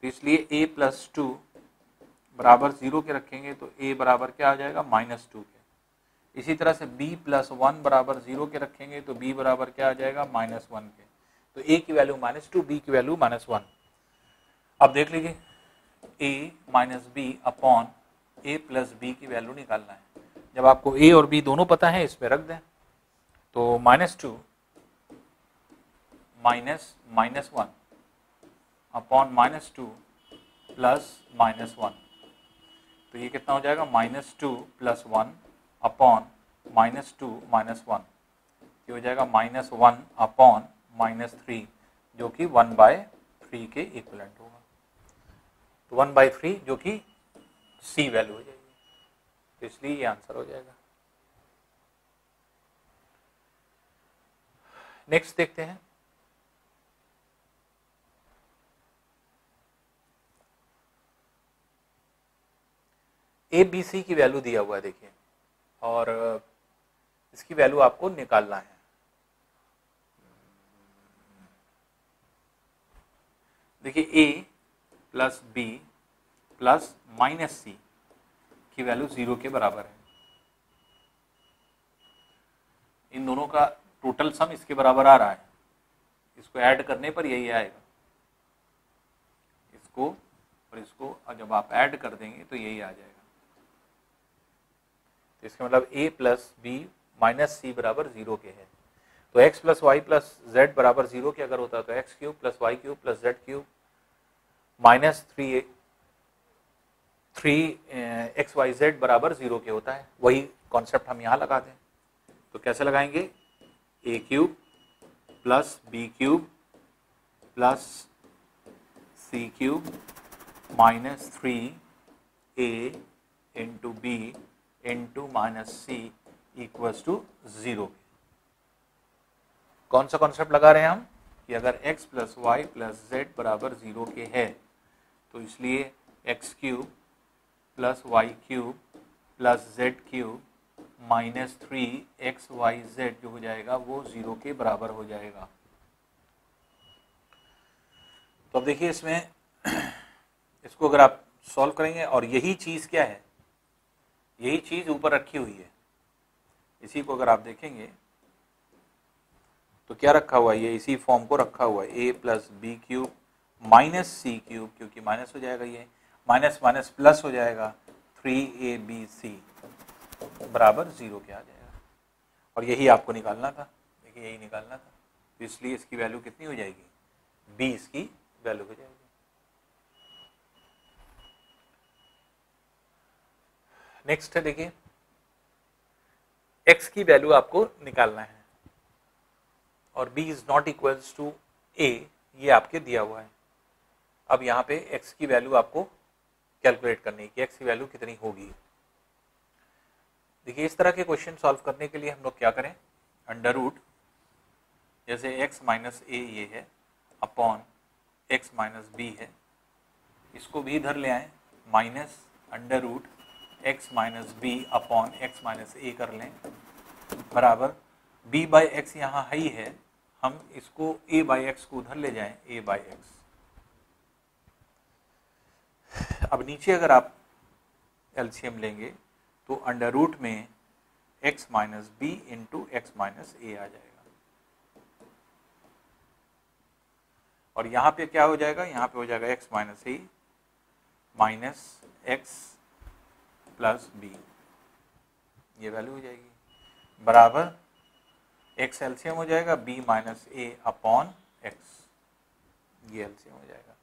तो इसलिए a प्लस 2 बराबर 0 के रखेंगे तो a बराबर क्या आ जाएगा, -2 के। इसी तरह से b प्लस 1 बराबर 0 के रखेंगे तो b बराबर क्या आ जाएगा, -1 के। तो a की वैल्यू -2, b की वैल्यू -1। अब देख लीजिए a minus b upon a plus b की वैल्यू निकालना है। जब आपको a और b दोनों पता है, इसमें रख दें, तो -2 माइनस -1 अपॉन -2 प्लस -1, तो ये कितना हो जाएगा, -2 प्लस 1 अपॉन -2 -1, ये हो जाएगा -1 अपॉन -3, जो कि 1/3 के इक्विवेलेंट होगा। तो 1/3 जो कि c वैल्यू हो जाएगी, तो इसलिए ये आंसर हो जाएगा। नेक्स्ट देखते हैं, ए बी सी की वैल्यू दिया हुआ है देखिए, और इसकी वैल्यू आपको निकालना है। देखिए a plus B plus -c की वैल्यू 0 के बराबर है। इन दोनों का टोटल सम इसके बराबर आ रहा है, इसको ऐड करने पर यही आएगा, इसको और इसको जब आप ऐड कर देंगे तो यही आ जाएगा। तो इसका मतलब a plus b minus c बराबर 0 के है। तो x plus y plus z बराबर 0 के अगर होता तो x cube plus y cube plus z cube minus 3xyz बराबर 0 के होता है। वही कॉन्सेप्ट हम यहाँ लगा दें, तो कैसे लगाएंगे, a cube plus B cube plus c cube minus 3a into b into minus c equals to 0। कौन सा कॉन्सेप्ट लगा रहे हैं हम कि अगर x plus y plus z बराबर 0 के है तो इसलिए x cube plus y cube plus z cube minus 3xyz जो हो जाएगा वो 0 के बराबर हो जाएगा। तो अब देखिए इसमें इसको अगर आप सॉल्व करेंगे, और यही चीज़ क्या है, यही चीज़ ऊपर रखी हुई है, इसी को अगर आप देखेंगे तो क्या रखा हुआ है, ये इसी फॉर्म को रखा हुआ है, a plus B cube minus c cube, क्योंकि माइनस हो जाएगा, ये माइनस माइनस प्लस हो जाएगा, 3abc बराबर 0 के आ जाएगा। और यही आपको निकालना था, देखिए यही निकालना था, तो इसलिए इसकी वैल्यू कितनी हो जाएगी, b इसकी वैल्यू हो जाएगी। नेक्स्ट है देखिए, x की वैल्यू आपको निकालना है और b is not equals to a, ये आपके दिया हुआ है। अब यहाँ पे x की वैल्यू आपको कैलकुलेट करनी है कि x की वैल्यू कितनी होगी। देखिए इस तरह के क्वेश्चन सॉल्व करने के लिए हम लोग क्या करें, अंडर रूट, जैसे x माइनस a ये है अपॉन x माइनस बी है, इसको भी इधर ले आए, minus under root x minus b upon x minus a कर लें, बराबर b बाई एक्स यहाँ ही है, हम इसको a बाई एक्स को उधर ले जाएं, a बाई एक्स। अब नीचे अगर आप एलसीएम लेंगे तो अंडर रूट में x minus b into x minus a आ जाएगा। और यहाँ पे क्या हो जाएगा, यहाँ पे हो जाएगा x माइनस ए माइनस एक्स प्लस बी, ये वैल्यू हो जाएगी बराबर x एलसीएम हो जाएगा b minus a upon x, ये एलसीएम हो जाएगा।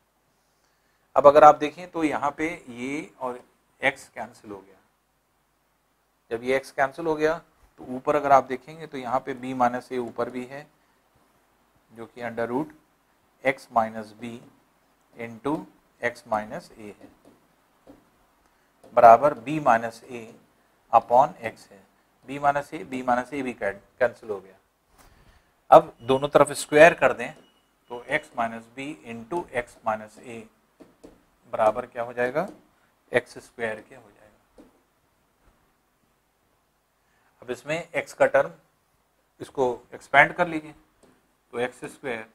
अब अगर आप देखें तो यहाँ पे ये और x कैंसिल हो गया। जब ये x कैंसिल हो गया तो ऊपर अगर आप देखेंगे तो यहाँ पे b माइनस ए ऊपर भी है जो कि under root x minus b into x minus a है बराबर b minus a upon x है। b माइनस ए भी कैंसिल हो गया। अब दोनों तरफ स्क्वायर कर दें तो x minus b into x minus a बराबर क्या हो जाएगा, एक्स स्क्वायर के हो जाएगा। अब इसमें x का टर्म इसको एक्सपेंड कर लीजिए तो x square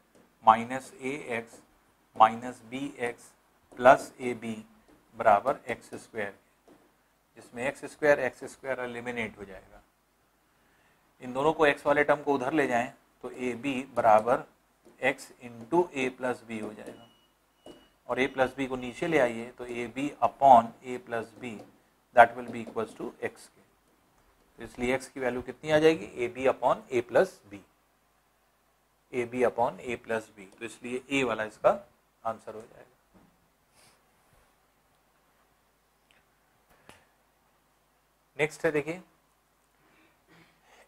minus a x minus b x plus a b बराबर एक्स स्क्वायर, जिसमें एक्स स्क्वायर एलिमिनेट हो जाएगा। इन दोनों को x वाले टर्म को उधर ले जाएं तो ए बी बराबर x इंटू ए प्लस बी हो जाएगा। और a प्लस बी को नीचे ले आइए तो a b upon a plus b that will be equals to x के। तो इसलिए x की वैल्यू कितनी आ जाएगी, a b upon a plus b, a b upon a plus b. तो इसलिए a वाला इसका आंसर हो जाएगा। नेक्स्ट है, देखिए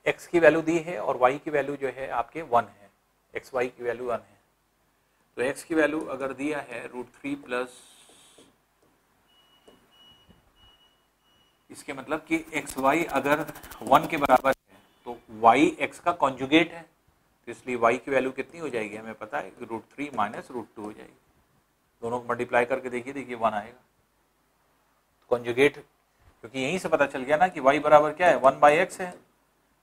x की वैल्यू दी है और y की वैल्यू जो है आपके 1 है, एक्स वाई की वैल्यू 1 है। तो x की वैल्यू अगर दिया है √3 प्लस, इसके मतलब कि एक्स वाई अगर 1 के बराबर है तो y x का कॉन्जुगेट है, तो इसलिए y की वैल्यू कितनी हो जाएगी हमें पता है, √3 माइनस √2 हो जाएगी। दोनों को मल्टीप्लाई करके देखिए 1 आएगा। कॉन्जुगेट, क्योंकि यहीं से पता चल गया ना कि y बराबर क्या है, 1/x है।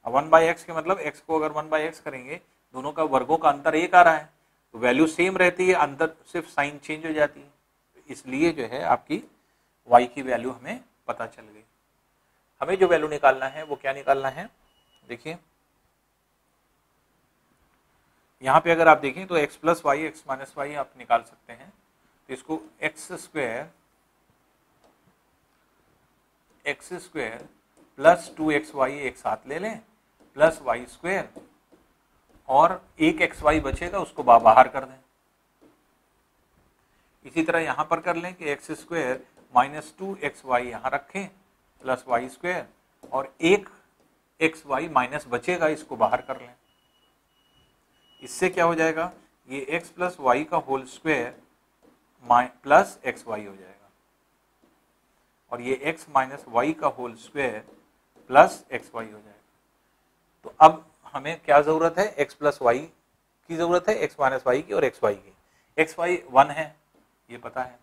अब 1/x के मतलब x को अगर 1/x करेंगे, दोनों का वर्गों का अंतर 1 आ रहा है तो वैल्यू सेम रहती है, अंतर सिर्फ साइन चेंज हो जाती है। इसलिए जो है आपकी y की वैल्यू हमें पता चल गई। हमें जो वैल्यू निकालना है वो क्या निकालना है, देखिए यहाँ पे अगर आप देखें तो x plus y x minus y आप निकाल सकते हैं। तो इसको एक्स स्क्वायर प्लस 2xy एक साथ ले लें प्लस वाई स्क्वायर, और एक xy बचेगा उसको बाहर कर दें। इसी तरह यहाँ पर कर लें कि एक्स स्क्वायर माइनस 2xy यहाँ रखें प्लस वाई स्क्वायर, और एक xy माइनस बचेगा इसको बाहर कर लें। इससे क्या हो जाएगा, ये x प्लस वाई का होल स्क्वायर प्लस xy हो जाएगा, और ये x माइनस वाई का होल स्क्वायर प्लस xy हो जाएगा। तो अब हमें क्या जरूरत है, x प्लस वाई की जरूरत है, x माइनस वाई की और xy की। xy 1 है ये पता है,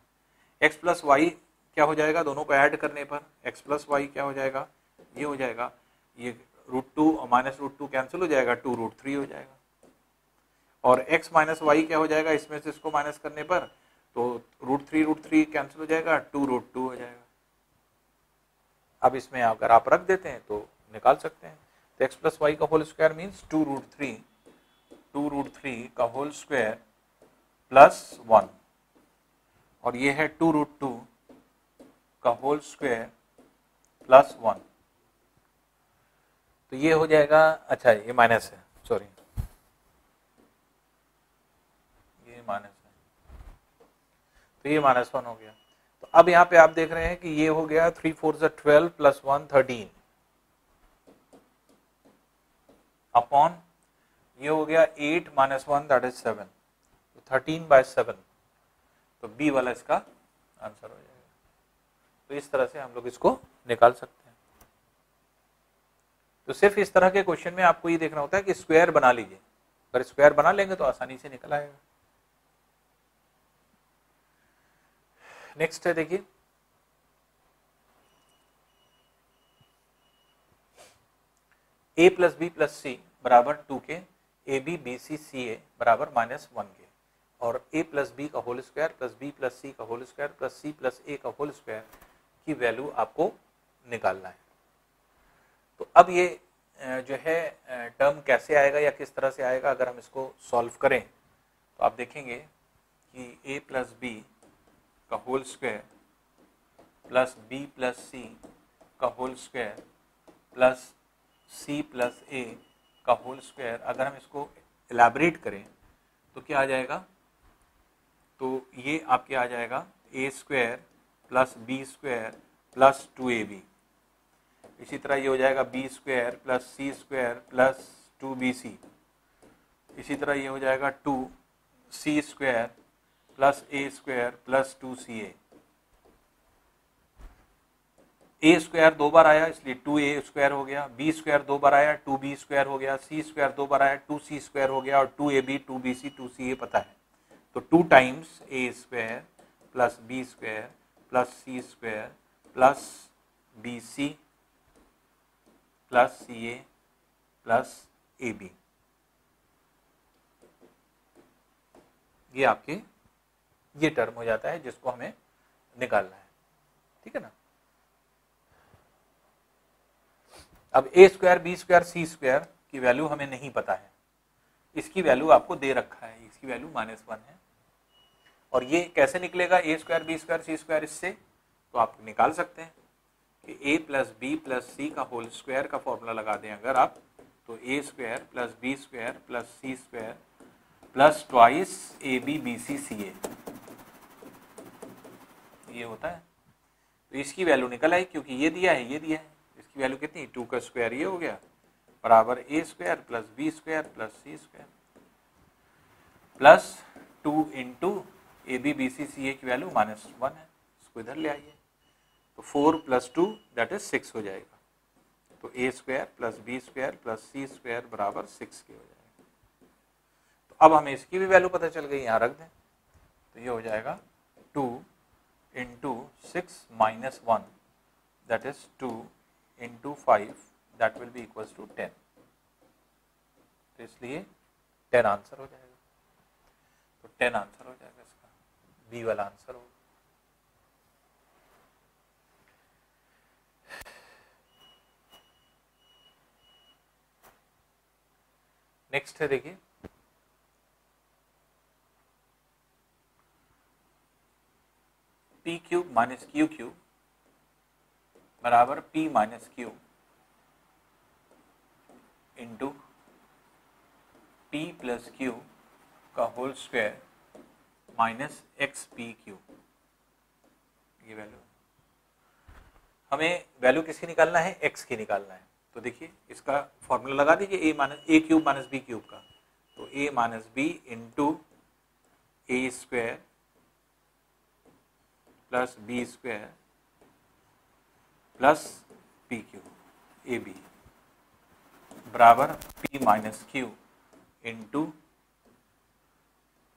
x प्लस वाई क्या हो जाएगा, दोनों को ऐड करने पर x प्लस वाई क्या हो जाएगा, ये हो जाएगा, ये √2 और माइनस √2 कैंसिल हो जाएगा, 2√3 हो जाएगा। और x माइनस वाई क्या हो जाएगा, इसमें से इसको माइनस करने पर तो √3 कैंसिल हो जाएगा, 2√2 हो जाएगा। अब इसमें अगर आप रख देते हैं तो निकाल सकते हैं। तो x प्लस वाई का होल स्क्वायर मीन्स 2√3 का होल स्क्वायर प्लस 1, और ये है 2√2 का होल स्क्वायर प्लस 1। तो ये हो जाएगा, अच्छा ये माइनस है, सॉरी ये माइनस है, तो ये -1 हो गया। तो अब यहाँ पे आप देख रहे हैं कि ये हो गया 3 4 12 प्लस 1 13 अपॉन ये हो गया 8 - 1 दैट इज 7, तो 13/7। तो बी वाला इसका आंसर हो जाएगा। तो इस तरह से हम लोग इसको निकाल सकते हैं। तो सिर्फ इस तरह के क्वेश्चन में आपको ये देखना होता है कि स्क्वायर बना लीजिए, अगर स्क्वायर बना लेंगे तो आसानी से निकल आएगा। नेक्स्ट है, देखिए a प्लस बी प्लस सी बराबर 2 के, ए बी बी सी सी ए बराबर -1 के, और a प्लस बी का whole square plus B plus c का whole square plus c plus a का होल स्क्वायर की वैल्यू आपको निकालना है। तो अब ये जो है टर्म कैसे आएगा या किस तरह से आएगा, अगर हम इसको सॉल्व करें तो आप देखेंगे कि a प्लस बी का whole square plus b plus c का whole square plus c plus a का होल स्क्वायर, अगर हम इसको एलैबोरेट करें तो क्या आ जाएगा, तो ये आपके आ जाएगा a square plus B square plus 2ab। इसी तरह ये हो जाएगा b स्क्वायर प्लस सी स्क्वायर प्लस 2bc। इसी तरह ये हो जाएगा 2c square plus a square plus 2ca। a square दो बार आया इसलिए 2a स्क्वायर हो गया, b स्क्वायर दो बार आया 2b स्क्वायर हो गया, c स्क्वायर दो बार आया 2c स्क्वायर हो गया और 2ab 2bc 2ca पता है, तो 2 times a square plus b square plus c square plus bc plus ca plus ab, ये आपके ये टर्म हो जाता है जिसको हमें निकालना है। ठीक है ना। अब a square b square c square की वैल्यू हमें नहीं पता है, इसकी वैल्यू आपको दे रखा है, इसकी वैल्यू -1 है। और ये कैसे निकलेगा a square b square c square, इससे तो आप निकाल सकते हैं कि a plus B plus c का होल स्क्वायर का फॉर्मूला लगा दें अगर आप, तो a square plus B square plus C square plus twice a b b c c a, ये होता है। तो इसकी वैल्यू निकल आई क्योंकि ये दिया है ये दिया है, इसकी वैल्यू कितनी, 2 का स्क्वायर ये हो गया बराबर a square plus B square plus C square plus 2 into a b b c c a की वैल्यू -1 है, इसको इधर ले आइए तो 4 प्लस 2 दैट इज 6 हो जाएगा। तो a square plus B square plus C square बराबर 6 के हो जाएगा। तो अब हमें इसकी भी वैल्यू पता चल गई, यहाँ रख दें तो ये हो जाएगा 2 into 6 minus 1 that is 2 into 5 that will be equals to 10। तो इसलिए 10 आंसर हो जाएगा, तो 10 आंसर हो जाएगा इसका, बी वाला आंसर होगा। नेक्स्ट है देखिए p cube minus q cube बराबर p minus q into p plus q का whole square minus x p q, ये वैल्यू हमें वैल्यू किसकी निकालना है, x की निकालना है। तो देखिए इसका फॉर्मूला लगा दीजिए a cube minus b cube का, तो a minus b into A square plus B square plus p q a b बराबर p minus q into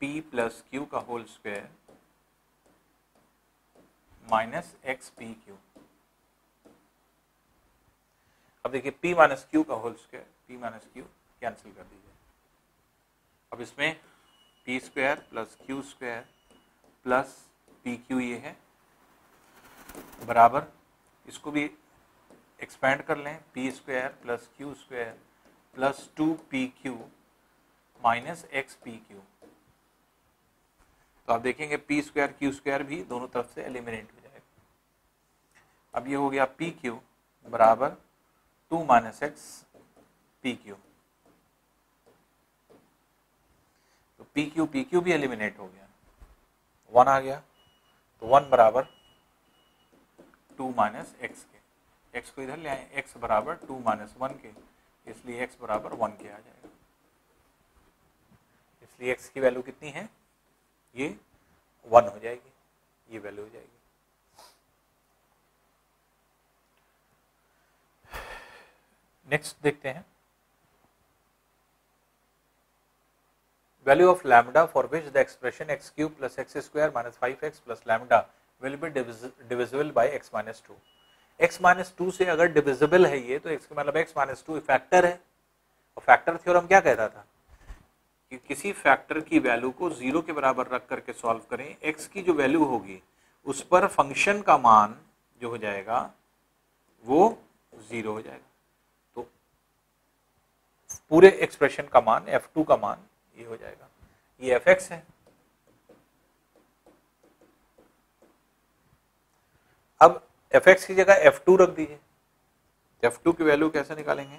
p plus q का whole square minus x p q. अब देखिए p minus q का whole square, p minus q cancel कर दीजिए। अब इसमें p square plus q square plus p q ये है बराबर, इसको भी एक्सपेंड कर लें, P square plus q square plus 2pq minus x p Q. तो आप देखेंगे पी स्क्वायर क्यू स्क्वायर भी दोनों तरफ से एलिमिनेट हो जाएगा। अब ये हो गया पी क्यू बराबर 2 माइनस एक्स पी क्यू, तो पी क्यू भी एलिमिनेट हो गया, 1 आ गया, तो 1 बराबर 2 माइनस एक्स के, एक्स को इधर ले आए, एक्स बराबर 2 माइनस 1 के, इसलिए एक्स बराबर 1 के आ जाएगा। इसलिए एक्स की वैल्यू कितनी है, ये 1 हो जाएगी, ये वैल्यू हो जाएगी। नेक्स्ट देखते हैं value of lambda for which the expression x cube plus x square minus 5x plus lambda will be divisible by x minus 2। x minus 2 से अगर डिविजिबल है ये, तो इसका मतलब x माइनस 2 फैक्टर है, और फैक्टर थ्योरम क्या कहता था कि किसी फैक्टर की वैल्यू को 0 के बराबर रख करके सॉल्व करें, x की जो वैल्यू होगी उस पर फंक्शन का मान जो हो जाएगा वो 0 हो जाएगा। तो पूरे एक्सप्रेशन का मान f2 का मान ये हो जाएगा, ये fx है। अब fx की जगह f2 रख दीजिए। f2 की वैल्यू कैसे निकालेंगे,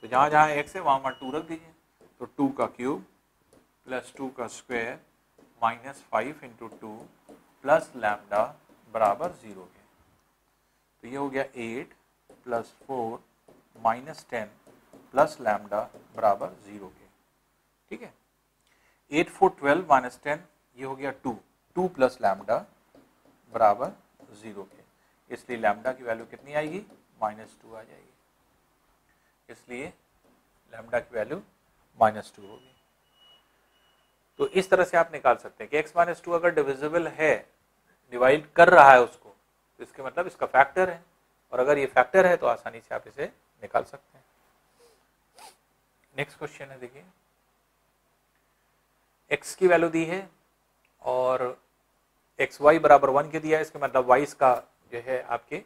तो जहां जहां x है वहां 2 रख दीजिए। तो 2 का क्यूब प्लस 2 का square minus 5 into 2 plus lambda बराबर 0 के। तो ये हो गया 8 प्लस 4 माइनस 10 प्लस लैम्डा बराबर 0 के। ठीक है, 8 4 12 माइनस 10, ये हो गया 2 प्लस लैम्डा बराबर 0 के। इसलिए लैम्डा की वैल्यू कितनी आएगी, -2 आ जाएगी। इसलिए लैम्डा की वैल्यू -2 होगी। तो इस तरह से आप निकाल सकते हैं कि x - 2 अगर डिविजिबल है, डिवाइड कर रहा है उसको, तो इसके मतलब इसका फैक्टर है, और अगर ये फैक्टर है तो आसानी से आप इसे निकाल सकते हैं। नेक्स्ट क्वेश्चन है, देखिए x की वैल्यू दी है और xy बराबर 1 के दिया है। इसके मतलब y का जो है आपके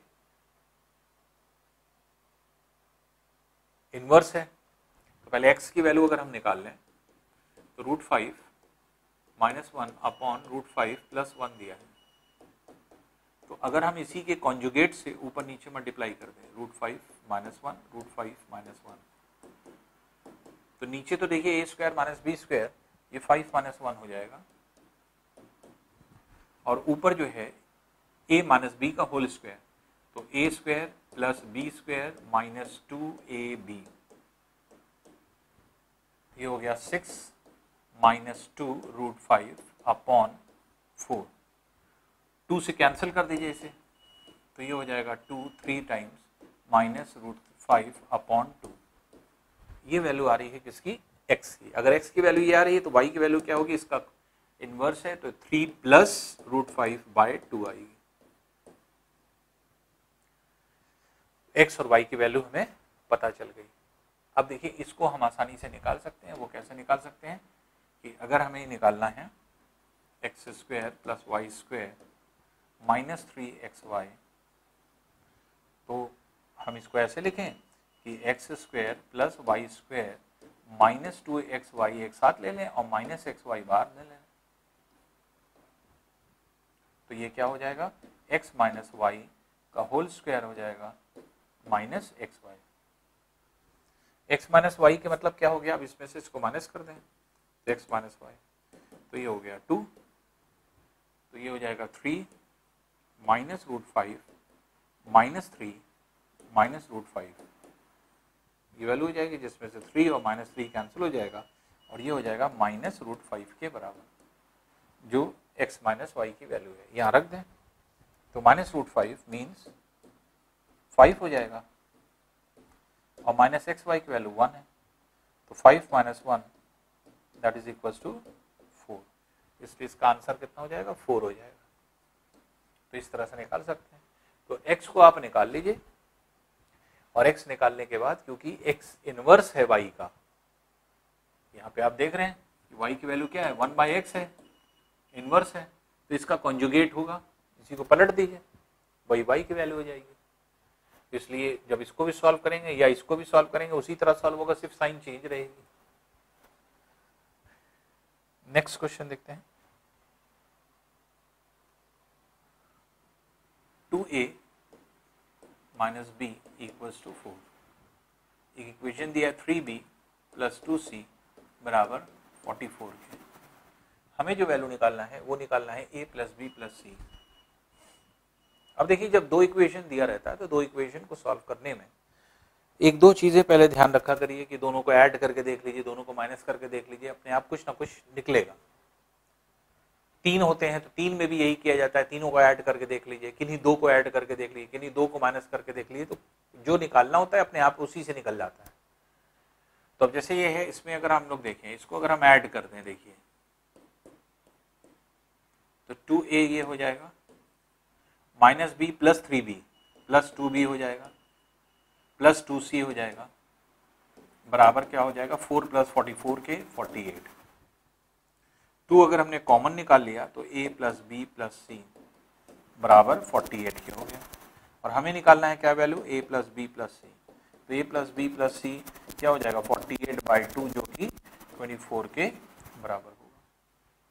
इनवर्स है। तो पहले x की वैल्यू अगर हम निकाल लें तो √5 - 1 अपॉन √5 प्लस 1 दिया है। तो अगर हम इसी के कॉन्जुगेट से ऊपर नीचे मल्टीप्लाई कर दें, √5 - 1 √5 - 1, तो नीचे तो देखिए a² - b², ये 5 - 1 हो जाएगा, और ऊपर जो है a - b का होल स्क्वायर, तो a² plus b² minus 2ab, ये हो गया 6 - 2 √5 अपॉन 4। 2 से कैंसिल कर दीजिए इसे, तो ये हो जाएगा 2 3 टाइम्स माइनस √5 अपॉन 2। ये वैल्यू आ रही है किसकी, x की। अगर x की वैल्यू ये आ रही है तो y की वैल्यू क्या होगी, इसका इनवर्स है, तो 3 प्लस √5/2 आएगी। x और y की वैल्यू हमें पता चल गई। अब देखिए इसको हम आसानी से निकाल सकते हैं। वो कैसे निकाल सकते हैं कि अगर हमें निकालना है x² plus y² minus 3xy, तो हम इसको ऐसे लिखें कि x² plus y² minus 2xy एक साथ ले लें और माइनस xy बाहर ले लें। तो ये क्या हो जाएगा, x माइनस y का होल स्क्वायर हो जाएगा minus xy। x minus y के मतलब क्या हो गया, अब इसमें से इसको माइनस कर दें, तो x माइनस y, तो ये हो गया 2, तो ये हो जाएगा 3 माइनस √5 माइनस 3 माइनस √5, ये वैल्यू हो जाएगी जिसमें से 3 और -3 कैंसिल हो जाएगा, और ये हो जाएगा माइनस √5 के बराबर, जो x माइनस y की वैल्यू है। यहाँ रख दें, तो माइनस √5 मीन्स 5 हो जाएगा, और माइनस xy की वैल्यू 1 है, तो 5 minus 1 that is equal to 4। इसलिए इसका आंसर कितना हो जाएगा, 4 हो जाएगा। तो इस तरह से निकाल सकते हैं। तो x को आप निकाल लीजिए, और x निकालने के बाद क्योंकि x इनवर्स है y का, यहाँ पे आप देख रहे हैं कि y की वैल्यू क्या है, 1/x है, इनवर्स है, तो इसका कॉन्जुगेट होगा, इसी को पलट दीजिए, वही y की वैल्यू हो जाएगी। इसलिए जब इसको भी सॉल्व करेंगे या इसको भी सॉल्व करेंगे उसी तरह सॉल्व होगा, सिर्फ साइन चेंज रहेगी। नेक्स्ट क्वेश्चन देखते हैं। 2a minus b equals to 4। एक इक्वेशन दिया है 3b प्लस 2c बराबर 44 के। हमें जो वैल्यू निकालना है वो निकालना है a plus b plus c। अब देखिए जब दो इक्वेशन दिया रहता है तो दो इक्वेशन को सॉल्व करने में एक दो चीजें पहले ध्यान रखा करिए कि दोनों को ऐड करके देख लीजिए, दोनों को माइनस करके देख लीजिए, अपने आप कुछ ना कुछ निकलेगा। 3 होते हैं तो 3 में भी यही किया जाता है, तीनों को ऐड करके देख लीजिए, किन्हीं 2 को ऐड करके देख लीजिए, किन्हीं 2 को माइनस करके देख लीजिए, तो जो निकालना होता है अपने आप उसी से निकल जाता है। तो अब जैसे ये है, इसमें अगर हम लोग देखें, इसको अगर हम ऐड कर दें, देखिए तो 2a ये हो जाएगा, minus b plus 3b plus 2b हो जाएगा, प्लस 2c हो जाएगा, बराबर क्या हो जाएगा, 4 प्लस 44 के 48। 2 अगर हमने कॉमन निकाल लिया तो a plus b plus c बराबर 48 के हो गया। और हमें निकालना है क्या value, a plus B plus c. तो a plus B plus c क्या हो जाएगा 48/2 जो कि 24 के बराबर होगा।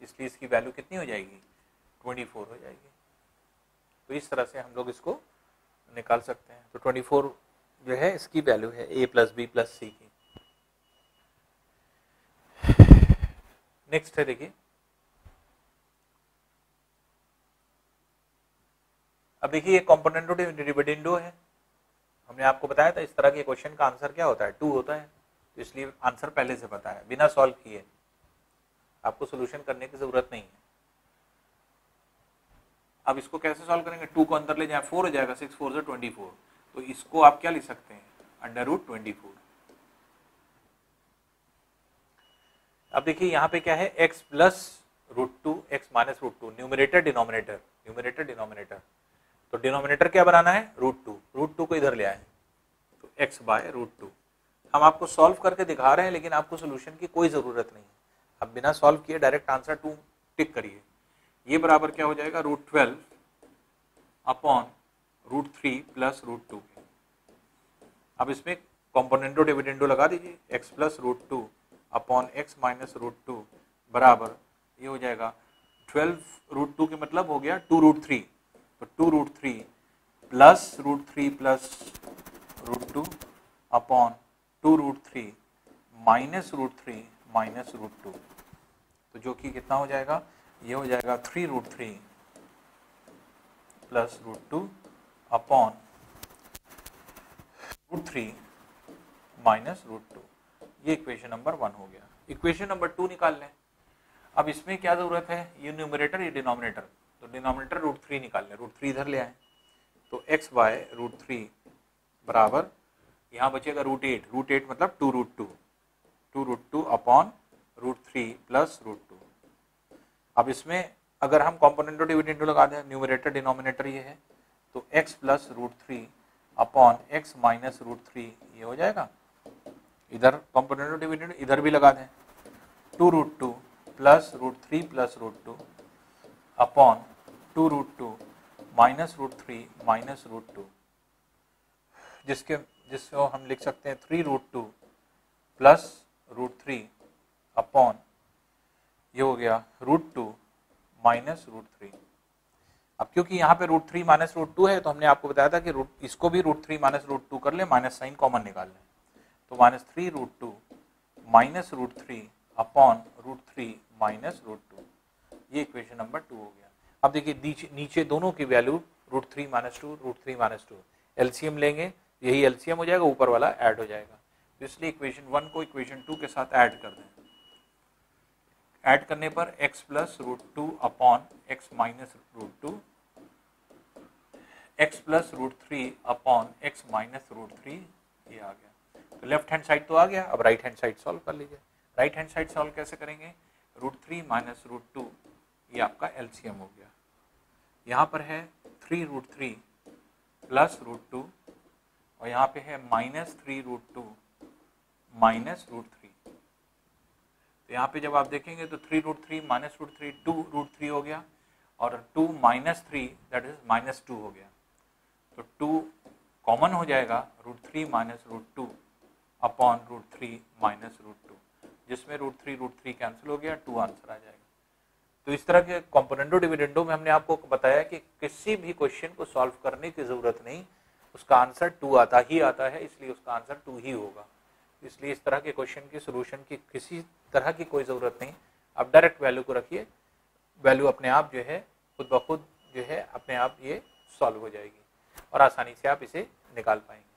इसलिए इसकी वैल्यू कितनी हो जाएगी 24 हो जाएगी। तो इस तरह से हम लोग इसको निकाल सकते हैं। तो 24 जो है इसकी वैल्यू है a plus B plus C की। नेक्स्ट है देखिए, अब देखिए ये कॉम्पोनेंटो डिविडेंडो है। हमने आपको बताया था इस तरह के क्वेश्चन का आंसर क्या होता है 2 होता है, तो इसलिए आंसर पहले से पता है, बिना सॉल्व किए आपको सोल्यूशन करने की जरूरत नहीं है। अब इसको कैसे सॉल्व करेंगे, 2 को अंदर ले जाए 4 हो जाएगा, 6 4 से 24। तो इसको आप क्या लिख सकते हैं √24। अब देखिए यहाँ पे क्या है x plus √2 x minus √2, numerator denominator. तो डिनोमिनेटर क्या बनाना है √2 को इधर ले आए, तो x/√2। हम आपको सॉल्व करके दिखा रहे हैं, लेकिन आपको सोल्यूशन की कोई जरूरत नहीं है। अब बिना सॉल्व किए डायरेक्ट आंसर 2 टिक करिए। ये बराबर क्या हो जाएगा √12/√3 प्लस √2। अब इसमें कॉम्पोनेंटो डिविडेंडो लगा दीजिए, x प्लस √2/x माइनस √2 बराबर ये हो जाएगा 12 √2 के मतलब हो गया 2√3। तो 2√3 plus √3 plus √2 upon 2√3 minus √3 minus √2। तो जो कि कितना हो जाएगा, ये हो जाएगा 3√3 प्लस √2 अपॉन √3 माइनस √2। ये इक्वेशन नंबर 1 हो गया। इक्वेशन नंबर 2 निकाल लें। अब इसमें क्या जरूरत है, ये न्यूमरेटर ये डिनोमिनेटर, तो डिनोमिनेटर √3 निकाल लें, √3 इधर ले आए, तो x/√3 बराबर यहाँ बचेगा √8 मतलब 2√2 अपॉन √3 प्लस √2। अब इसमें अगर हम कॉम्पोनेंटो डिविडेंडो लगा दें, न्यूमरेटर डिनोमिनेटर ये है, तो x plus √3 upon x minus √3 ये हो जाएगा। इधर कॉम्पोनेंटो डिविडेंडो इधर भी लगा दें, 2√2 plus √3 plus √2 upon 2√2 minus √3 minus √2, जिसको हम लिख सकते हैं 3√2 प्लस √3 अपॉन ये हो गया √2 माइनस √3। अब क्योंकि यहाँ पे √3 माइनस √2 है, तो हमने आपको बताया था कि इसको भी √3 माइनस √2 कर ले, माइनस साइन कॉमन निकाल लें, तो माइनस 3√2 माइनस √3 अपॉन √3 माइनस √2। ये इक्वेशन नंबर 2 हो गया। अब देखिए नीचे दोनों की वैल्यू √3 माइनस 2 √3 माइनस 2, एलसीएम लेंगे, यही एलसीएम हो जाएगा, ऊपर वाला ऐड हो जाएगा। तो इसलिए इक्वेशन 1 को इक्वेशन 2 के साथ ऐड कर दें। ऐड करने पर x plus √2 upon x minus √2, x plus √3 upon x minus √3 ये आ गया। तो लेफ्ट हैंड साइड तो आ गया, अब राइट हैंड साइड सॉल्व कर लीजिए। राइट हैंड साइड सॉल्व कैसे करेंगे, √3 माइनस √2 ये आपका एलसीएम हो गया। यहाँ पर है 3√3 प्लस √2 और यहाँ पे है माइनस 3√2 माइनस √3। तो यहाँ पे जब आप देखेंगे तो 3√3 माइनस √3 2√3 हो गया, और 2 माइनस 3 दैट इज माइनस 2 हो गया। तो 2 कॉमन हो जाएगा, √3 माइनस √2 अपॉन √3 माइनस √2, जिसमें √3 कैंसिल हो गया, 2 आंसर आ जाएगा। तो इस तरह के कॉम्पोनेंटो डिविडेंडो में हमने आपको बताया कि किसी भी क्वेश्चन को सॉल्व करने की जरूरत नहीं, उसका आंसर 2 आता है, इसलिए उसका आंसर 2 ही होगा। इसलिए इस तरह के क्वेश्चन की सोल्यूशन की किसी तरह की कोई ज़रूरत नहीं, आप डायरेक्ट वैल्यू को रखिए, वैल्यू अपने आप जो है खुद ब खुद जो है अपने आप ये सॉल्व हो जाएगी और आसानी से आप इसे निकाल पाएंगे।